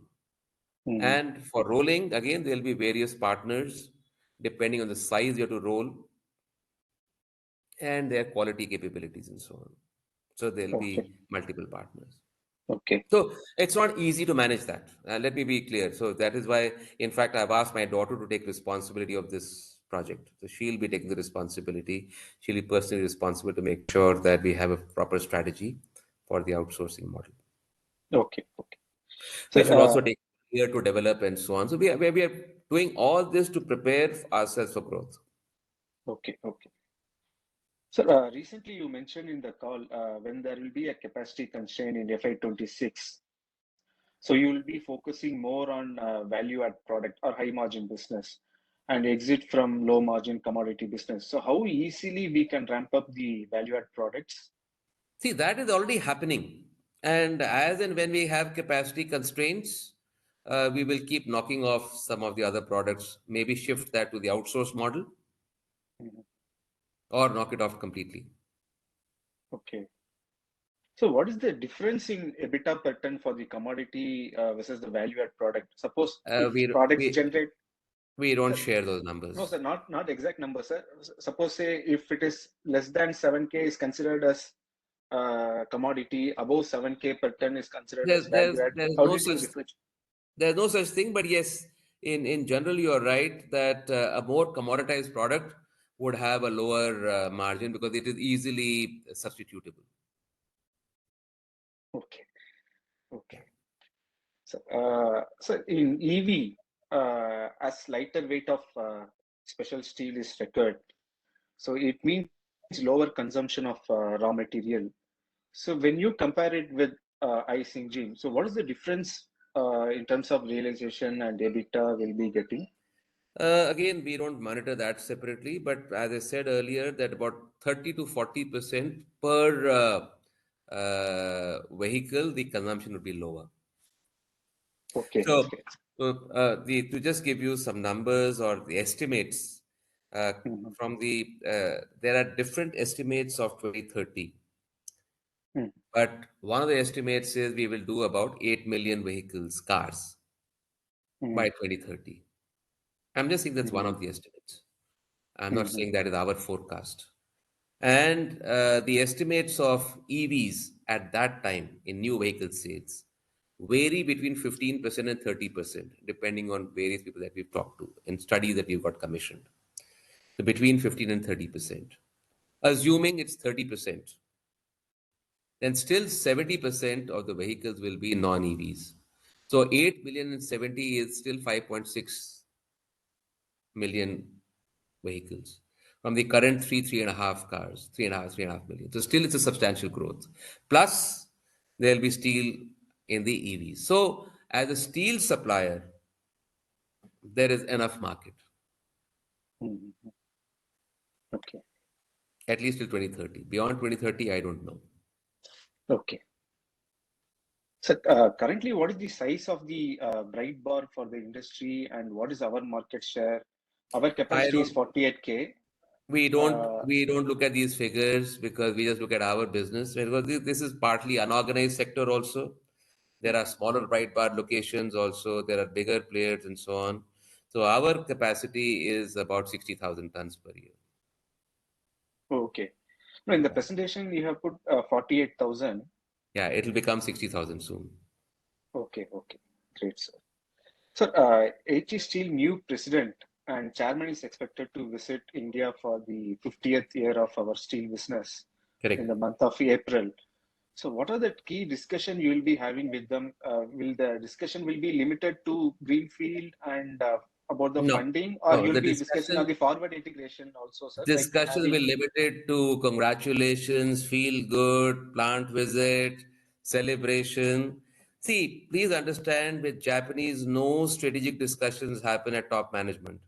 Mm. And for rolling, again, there'll be various partners depending on the size you have to roll and their quality capabilities and so on. So there'll Okay. be multiple partners. Okay. So it's not easy to manage that. Let me be clear. So that is why, in fact, I've asked my daughter to take responsibility of this project. So she'll be taking the responsibility. She'll be personally responsible to make sure that we have a proper strategy for the outsourcing model, Okay. Sir, which will also take a year to develop and so on. So we are doing all this to prepare ourselves for growth. okay. Sir, recently you mentioned in the call when there will be a capacity constraint in FY 26. So you will be focusing more on value add product or high margin business and exit from low margin commodity business. So how easily we can ramp up the value add products? See, that is already happening. And as and when we have capacity constraints, we will keep knocking off some of the other products, maybe shift that to the outsource model Mhm. or knock it off completely. Okay. So what is the difference in EBITDA per ton for the commodity versus the value add product? Suppose if We, products we, generate, we don't sir, share those no, sir, numbers. not exact number, sir. Suppose say if it is less than 7K is considered as commodity, above 7K per ton is considered as There's, value there's, add. there's How no did you such differentiate? There's no such thing, but yes, in general, you are right that a more commoditized product would have a lower margin because it is easily substitutable. Okay. Yeah. Okay. So in EV, as lighter weight of special steel is required, so it means lower consumption of raw material. So when you compare it with ICE engine, so what is the difference in terms of realization and EBITDA will be getting? Again, we don't monitor that separately, but as I said earlier, that about 30 to 40% per vehicle, the consumption would be lower. Okay, So, okay. to just give you some numbers or the estimates uh, Mhm, there are different estimates of 2030, mhm, but one of the estimates is we will do about 8 million vehicles, cars by mhm, 2030. I'm just saying that's one mhm, of the estimates. I'm not mhm, saying that is our forecast. And the estimates of EVs at that time in new vehicle sales vary between 15% and 30%, depending on various people that we've talked to and studies that we've got commissioned. So between 15 and 30%. Assuming it's 30%, then still 70% of the vehicles will be non-EVs. So 8 million and 70 is still 5.6 million vehicles from the current three and a half cars, 3.5 million. So still it's a substantial growth. Plus, there'll be steel in the EVs. So as a steel supplier, there is enough market, mhm. Okay, at least till 2030. Beyond 2030, I don't know. okay. So currently, what is the size of the bright bar for the industry and what is our market share? Our I capacity is don't 48K. we don't Uh, we don't look at these figures because we just look at our business. Because this is partly unorganized sector also. There are smaller bright bar locations also. There are bigger players and so on. So our capacity is about 60,000 tons per year. okay. No, in the Yeah, presentation, you have put 48,000. yeah, it'll become 60,000 soon. Okay, okay. Great, sir. So, Aichi Steel new president and chairman is expected to visit India for the 50th year of our steel business in Correct. the month of April. So, what are the key discussion you will be having with them? Will the discussion will be limited to greenfield and about the No, funding, or no, you'll the be discussing on discussion the forward integration also, sir? Like discussions will having. be limited to congratulations, feel good, plant visit, celebration. See, please understand with Japanese, no strategic discussions happen at top management.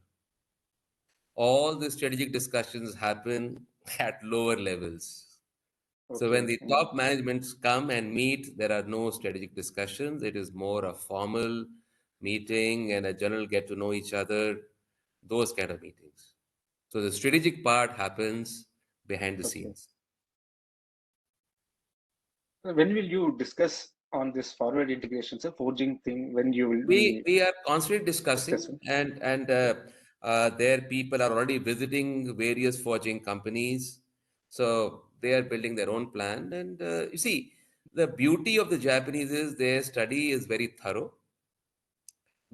All the strategic discussions happen at lower levels. So when Okay. the top managements come and meet, there are no strategic discussions. It is more a formal meeting and a general get to know each other, those kind of meetings. So the strategic part happens behind the Okay. scenes. When will you discuss on this forward integration, sir? Forging thing, when you will We be we are constantly discussing, discussing? and their people are already visiting various forging companies, so they are building their own plan. And you see, the beauty of the Japanese is their study is very thorough.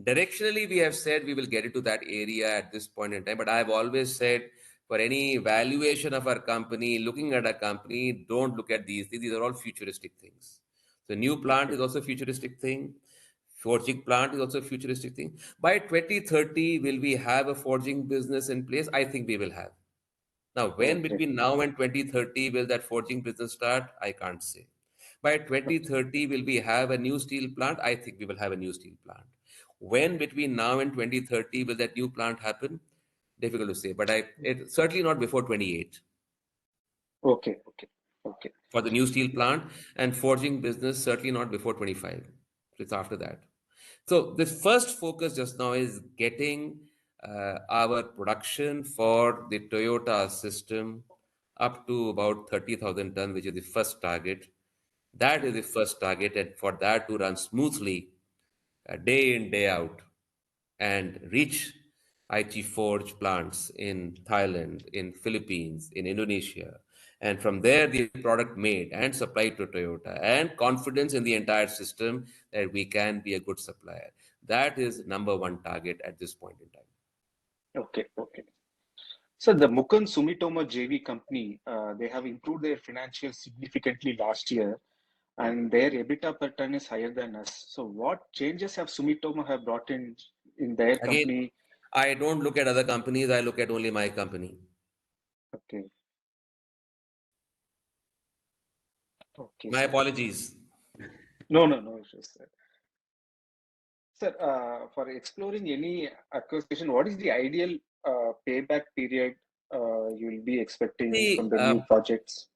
Directionally, we have said we will get into that area at this point in time, but I've always said for any valuation of our company, looking at a company, don't look at these. These are all futuristic things. The new plant Okay. is also a futuristic thing. Forging plant is also a futuristic thing. By 2030, will we have a forging business in place? I think we will have. Now, when Okay. between now and 2030 will that forging business start? I can't say. By Okay. 2030, will we have a new steel plant? I think we will have a new steel plant. When between now and 2030 will that new plant happen? Difficult to say, but it certainly not before 28 Okay. Okay. Okay. for the new steel plant, and forging business certainly not before 25. It's after that. So the first focus just now is getting our production for the Toyota system up to about 30,000 ton, which is the first target. That is the first target, and for that to run smoothly, day in, day out, and reach Aichi Forge plants in Thailand, in Philippines, in Indonesia, and from there the product made and supplied to Toyota, and confidence in the entire system that we can be a good supplier. That is number one target at this point in time. Okay. Okay. So the Mukund Sumitomo JV company, they have improved their financials significantly last year, and their EBITDA per ton is higher than us. So what changes have Sumitomo have brought in their Again, company? I don't look at other companies. I look at only my company. Okay, okay, My sir. apologies. No issues, sir. Sir, for exploring any acquisition, what is the ideal payback period you'll be expecting from See, the new projects?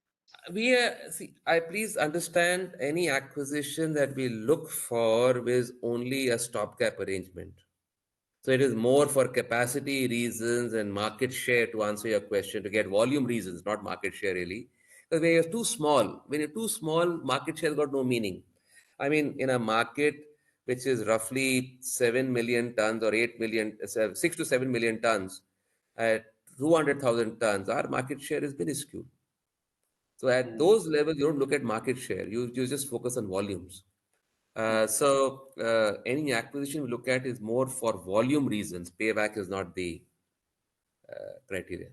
I please understand any acquisition that we look for is only a stopgap arrangement. So it is more for capacity reasons and market share to answer your question, to get volume reasons, not market share really. Because when you're too small, market share has got no meaning. I mean, in a market which is roughly 7 million tons or 8 million, 6 to 7 million tons at 200,000 tons, our market share is minuscule. So at Mm, those levels, you don't look at market share. You just focus on volumes. mm, Any acquisition we look at is more for volume reasons. Payback is not the criteria.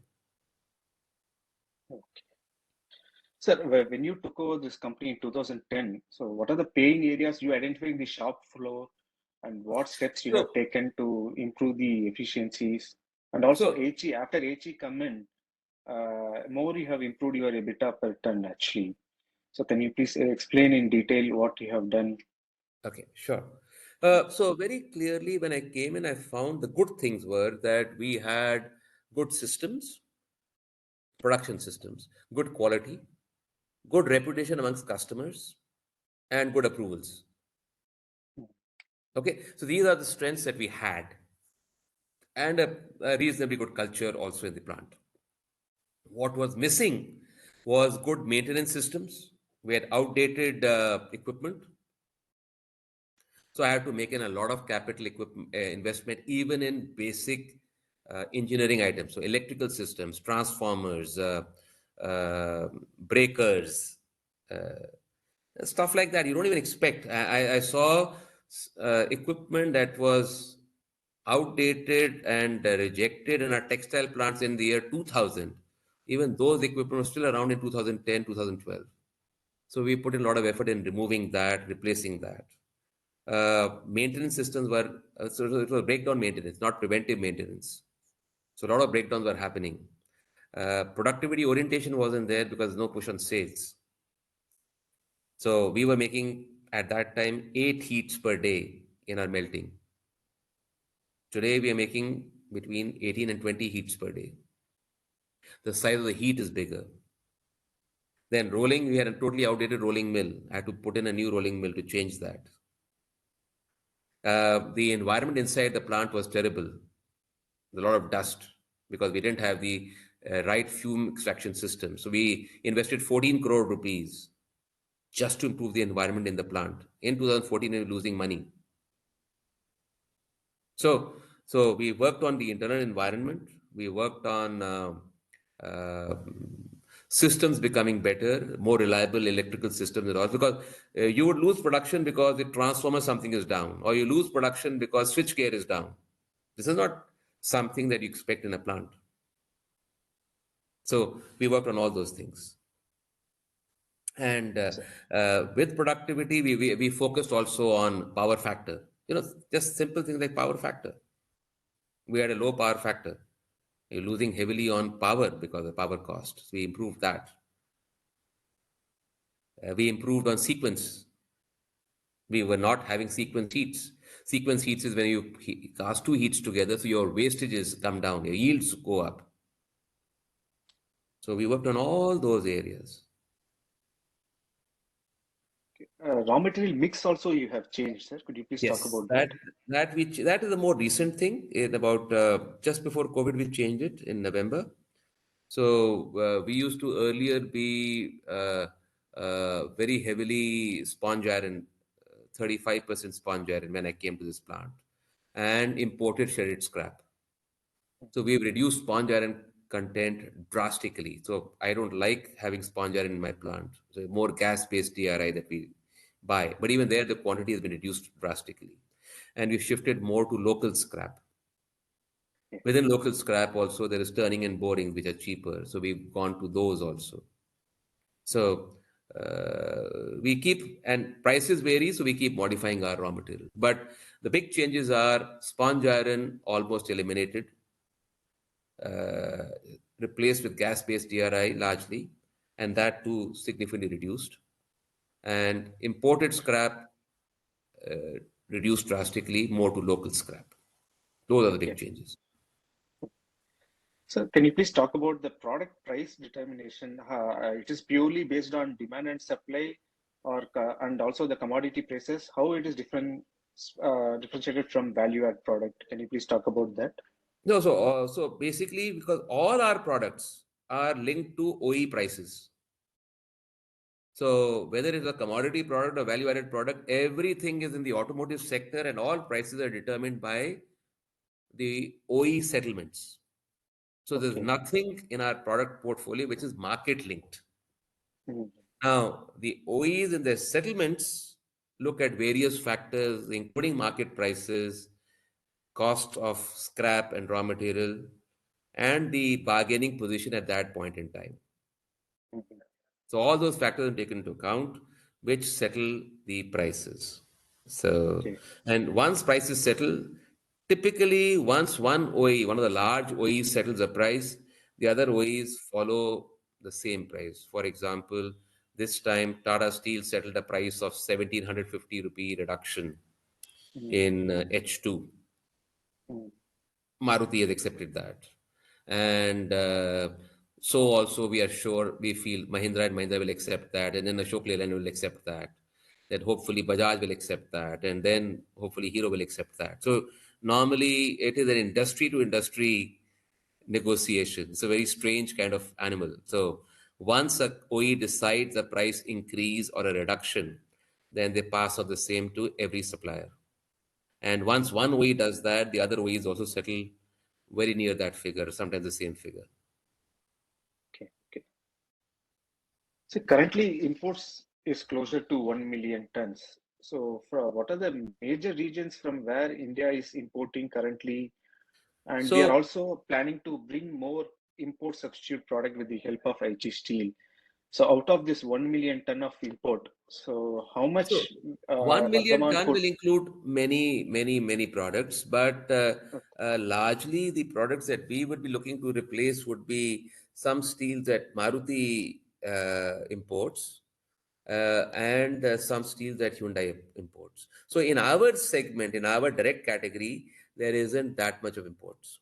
okay. Sir, when you took over this company in 2010, so what are the pain areas you identified in the shop floor, and what steps you have So, taken to improve the efficiencies? And also, so AG, after AG come in, more you have improved your EBITDA per ton actually. So can you please explain in detail what you have done? okay, sure. So very clearly, when I came in, I found the good things were that we had good systems, production systems, good quality, good reputation amongst customers, and good approvals. Okay, so these are the strengths that we had, and a reasonably good culture also in the plant. What was missing was good maintenance systems. We had outdated equipment. So I had to make in a lot of capital equipment investment, even in basic engineering items. So electrical systems, transformers, breakers, stuff like that. You don't even expect. I saw equipment that was outdated and rejected in our textile plants in the year 2000. Even those equipment were still around in 2010, 2012. So we put in a lot of effort in removing that, replacing that. Maintenance systems were, so it was breakdown maintenance, not preventive maintenance. So a lot of breakdowns were happening. Productivity orientation wasn't there because no push on sales. So we were making at that time 8 heats per day in our melting. Today we are making between 18 and 20 heats per day. The size of the heat is bigger. Then rolling, we had a totally outdated rolling mill. I had to put in a new rolling mill to change that. The environment inside the plant was terrible. A lot of dust because we didn't have the right fume extraction system. So we invested 14 crore rupees just to improve the environment in the plant. In 2014, we were losing money. So we worked on the internal environment. We worked on uh, systems becoming better, more reliable electrical systems and all. Because you would lose production because the transformer something is down, or you lose production because switch gear is down. This is not something that you expect in a plant. So we worked on all those things. And So, with productivity, we focused also on power factor. Just simple things like power factor. We had a low power factor. You're losing heavily on power because of power cost. So we improved that. We improved on sequence. We were not having sequence heats. Sequence heats is when you cast two heats together, so your wastages come down, your yields go up. So we worked on all those areas. raw material mix also you have changed, sir. Could you please talk Yes, about that? that is a more recent thing. In about just before COVID, we changed it in November. So we used to earlier be very heavily sponge iron, 35% sponge iron when I came to this plant, and imported shredded scrap. So we've reduced sponge iron content drastically. So I don't like having sponge iron in my plant. So more gas-based DRI that we buy. But even there, the quantity has been reduced drastically. And we've shifted more to local scrap. Okay. Within local scrap also, there is turning and boring, which are cheaper. So we've gone to those also. So we keep, and prices vary, so we keep modifying our raw material. But the big changes are sponge iron almost eliminated, uh, replaced with gas-based DRI largely, and that too significantly reduced. And imported scrap uh, reduced drastically, more to local scrap. Those are the big Okay. changes. So can you please talk about the product price determination? It is purely based on demand and supply, and also the commodity prices. How it is differentiated from value add product? Can you please talk about that? No, so basically, because all our products are linked to OE prices. So whether it's a commodity product or value-added product, everything is in the automotive sector, and all prices are determined by the OE settlements. So there's Okay. nothing in our product portfolio which is market linked. Mhm. Now, the OEs in their settlements look at various factors, including market prices, cost of scrap and raw material, and the bargaining position at that point in time. Mhm. So all those factors are taken into account, which settle the prices. So, Okay. and once prices settle, typically once one OE, one of the large OEs settles a price, the other OEs follow the same price. For example, this time Tata Steel settled a price of 1750 rupee reduction Mhm. in H2. Mhm. Maruti has accepted that. And so also we are sure, we feel Mahindra and Mahindra will accept that, and then Ashok Leyland will accept that. Then hopefully Bajaj will accept that, and then hopefully Hero will accept that. So normally it is an industry to industry negotiation. It's a very strange kind of animal. So once a OE decides a price increase or a reduction, then they pass on the same to every supplier. And once one OE does that, the other OEs also settle very near that figure, sometimes the same figure. Okay. Okay. So currently imports is closer to 1 million tons. So what are the major regions from where India is importing currently? And we are So, also planning to bring more import substitute product with the help of Aichi Steel. So out of this 1 million ton of import, so how so much 1 million Vardhman ton could? will include many products, but largely the products that we would be looking to replace would be some steels that Maruti imports, and some steels that Hyundai imports. So in our segment, in our direct category, there isn't that much of imports.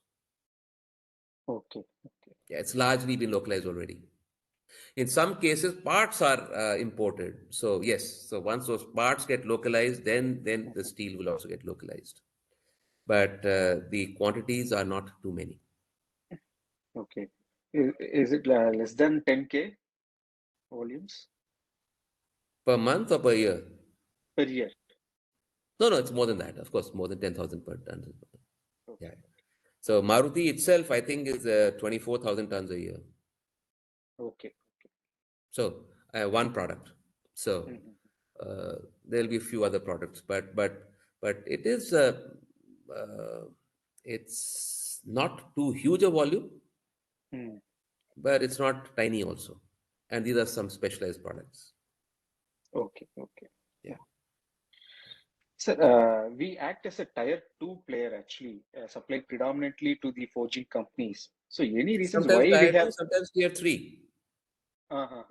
Okay, okay. Yeah, it's largely been localized already. In some cases, parts are imported. So yes, so once those parts get localized, then the Mhm. steel will also get localized. But the quantities are not too many. Okay. Is it less than 10K volumes Per month or per year? per year? No, it's more than that. Of course, more than 10,000 per ton. Yeah. Okay, So Maruti itself, I think, is 24,000 tons a year. okay. So one product. So Mhm. uh, there'll be a few other products, but it is uh, it's not too huge a volume, Hmm. but it's not tiny also. And these are some specialized products. Okay, okay. Yeah. So, we act as a tier two player actually, supply predominantly to the forging companies. So, any reasons Sometimes why we tier two, have? sometimes tier three, Uh-huh.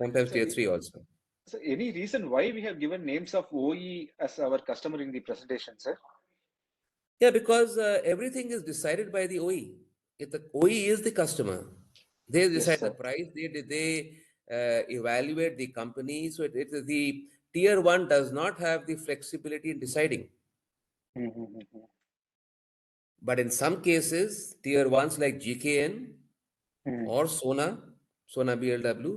sometimes So, tier three also. so, any reason why we have given names of OE as our customer in the presentation, sir? Yeah, because everything is decided by the OE. If the OE is the customer, they Yes, decide the sir. price. They evaluate the company. So the tier one does not have the flexibility in deciding. Mm-hmm. But in some cases, tier ones like GKN Mm-hmm. or Sona BLW,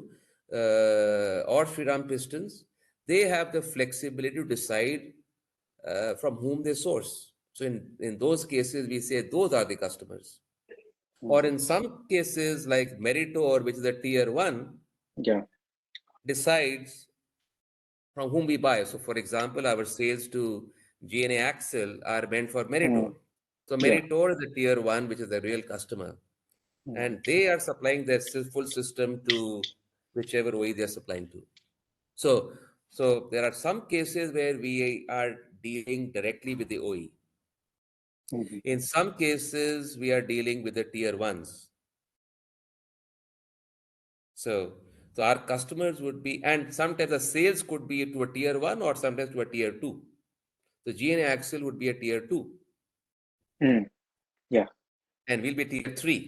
or Shriram Pistons, they have the flexibility to decide from whom they source. So in those cases, we say those are the customers. Or in some cases, like Meritor, which is a tier one, Yeah. decides from whom we buy. So, for example, our sales to GNA Axle are meant for Mm-hmm. Meritor. So Yeah. Meritor is the tier one, which is the real customer, Mm. and they are supplying their full system to whichever OE they are supplying to. So, so there are some cases where we are dealing directly with the OE. Mhm. In some cases, we are dealing with the tier ones. So, so our customers would be, and sometimes the sales could be to a tier one or sometimes to a tier two. So Jain Axle would be a tier two, Mm. Yeah. and we'll be tier three.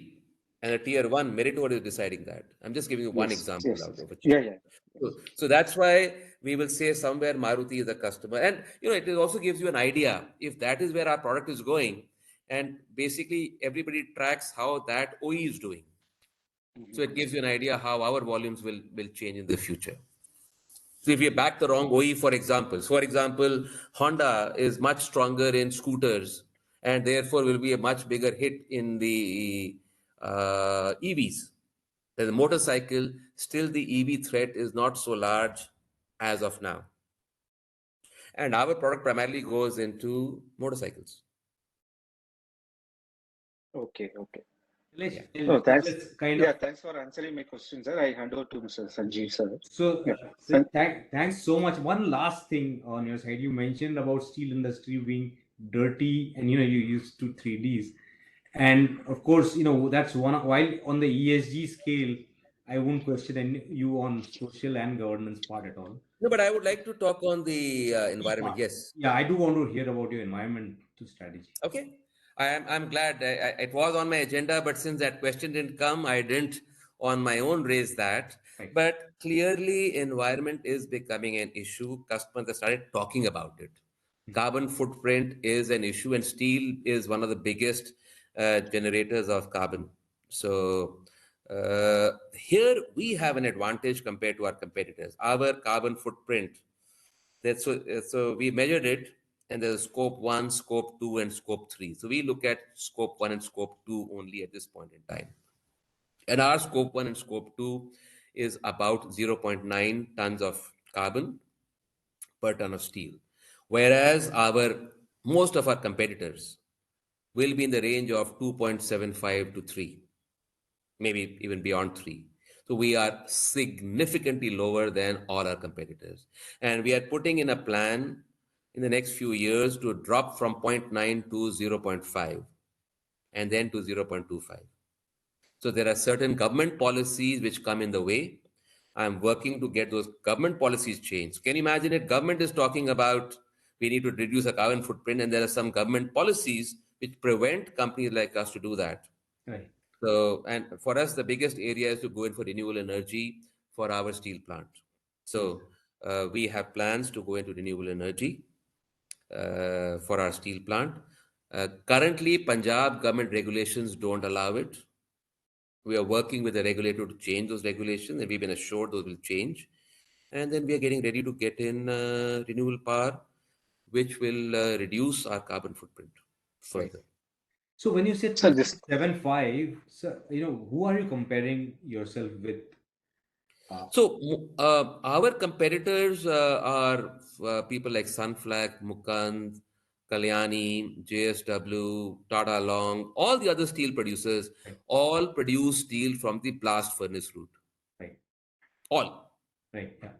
And a tier one, Meritor is deciding that. I'm just giving you one Yes. example Yes. out Yes. of which. Yeah. Yeah. So, Yes. so that's why we will say somewhere Maruti is a customer. And it also gives you an idea if that is where our product is going. And basically everybody tracks how that OE is doing. So Mhm. it gives you an idea how our volumes will change in the future. So if you back the wrong OE, for example, Honda is much stronger in scooters and therefore will be a much bigger hit in the EVs. The motorcycle, still the EV threat is not so large as of now. And our product primarily goes into motorcycles. Okay. Okay. Let's, Yeah. Oh, thanks. let's kind Yeah. of. Thanks for answering my questions, sir. I hand over to Mr. Sanjeev, sir. So, Yeah. San- thanks so much. One last thing on your side, you mentioned about steel industry being dirty, and you used to 3Ds, and of course, that's one. While on the ESG scale, I won't question you on social and governance part at all. No, but I would like to talk on the E environment. part, Yes. yeah, I do want to hear about your environment to strategy. Okay. I'm glad it was on my agenda, but since that question didn't come, I didn't on my own raise that. Right. But clearly, environment is becoming an issue. Customers have started talking about it. Carbon footprint is an issue, and steel is one of the biggest generators of carbon. So here we have an advantage compared to our competitors. Our carbon footprint, so we measured it, and there's scope one, scope two, and scope three. So we look at scope one and scope two only at this point in time. And our scope one and scope two is about 0.9 tons of carbon per ton of steel. Whereas most of our competitors will be in the range of 2.75 to 3, maybe even beyond 3. So we are significantly lower than all our competitors. And we are putting in a plan in the next few years to drop from zero point 0.9 to 0.5 and then to 0.25. So there are certain government policies which come in the way. I'm working to get those government policies changed. Can you imagine it? Government is talking about we need to reduce our carbon footprint, and there are some government policies which prevent companies like us to do that. Right. So, and for us, the biggest area is to go in for renewable energy for our steel plant. Hmm. So, we have plans to go into renewable energy for our steel plant. Currently, Punjab government regulations don't allow it. We are working with the regulator to change those regulations, and we've been assured those will change. And then we are getting ready to get in renewable power, which will reduce our carbon footprint Right. further. So when you said So this 2.75, so who are you comparing yourself with? So our competitors are people like Sunflag, Mukand, Kalyani, JSW, Tata Long, all the other steel producers, Right. all produce steel from the blast furnace route. Right. All Right. Yeah.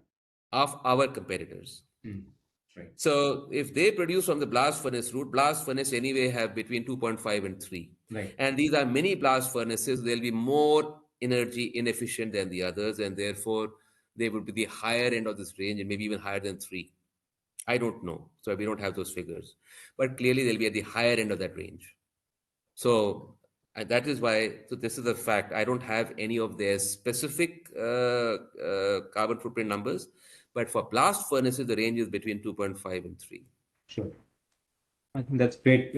of our competitors. Mm. Right. So if they produce from the blast furnace route, blast furnace anyway have between 2.5 and 3. Right. And these are mini blast furnaces. They'll be more energy inefficient than the others, and therefore they would be the higher end of this range and maybe even higher than 3. I don't know. So we don't have those figures. But clearly they'll be at the higher end of that range. So and that is why, so this is the fact. I don't have any of their specific carbon footprint numbers, but for blast furnaces, the range is between 2.5 and 3. Sure. I think that's great.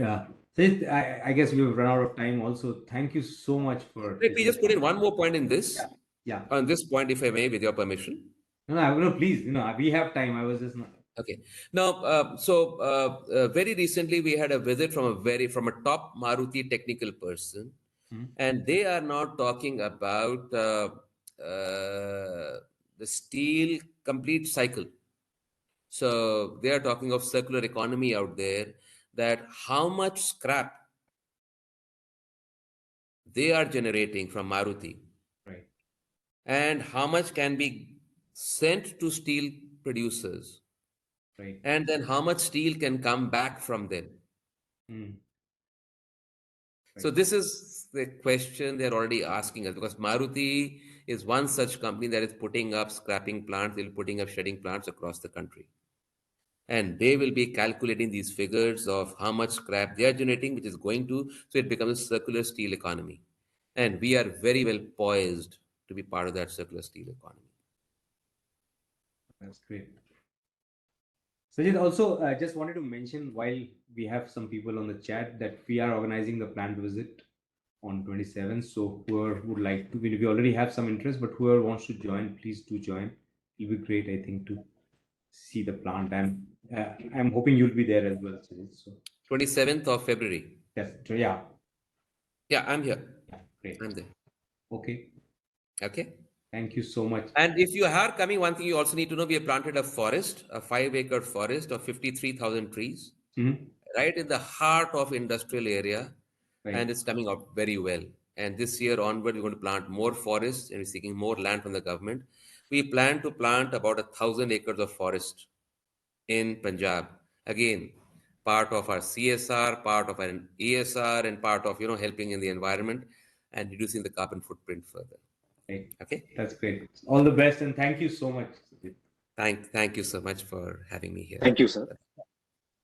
Sid, I guess we've run out of time also. Thank you so much for Let me taking just put time. in one more point in Yeah. this, Yeah. on this point, if I may, with your permission. No, please, we have time. I was just not. Okay. Now, very recently we had a visit from a top Maruti technical person, Hmm. and they are now talking about the steel complete cycle. So they are talking of circular economy out there, that how much scrap they are generating from Maruti, Right. and how much can be sent to steel producers, Right. and then how much steel can come back from them. Mm. So Right. this is the question they're already asking us, because Maruti is one such company that is putting up scrapping plants, they're putting up shredding plants across the country. And they will be calculating these figures of how much scrap they are generating, which is going to, so it becomes a circular steel economy. And we are very well poised to be part of that circular steel economy. That's great. Sajid, also, I just wanted to mention while we have some people on the chat that we are organizing the plant visit on 27th. So whoever would like to, we already have some interest, but whoever wants to join, please do join. It'll be great, I think, to see the plant. And I'm hoping you'll be there as well, Sajid. So 27th of February. yeah, Yeah, I'm here. yeah, great. I'm there. Okay. Okay. Thank you so much. And if you are coming, one thing you also need to know, we have planted a forest, a 5-acre forest of 53,000 trees, Mhm. right in the heart of industrial area, and Right. it's coming out very well. And this year onward, we're going to plant more forests, and we're seeking more land from the government. We plan to plant about 1,000 acres of forest in Punjab. Again, part of our CSR, part of an ESR, and part of helping in the environment and reducing the carbon footprint further. Right. Okay. That's great. All the best, and thank you so much, Sajid. Thank you so much for having me here. Thank you, sir.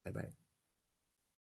Bye bye.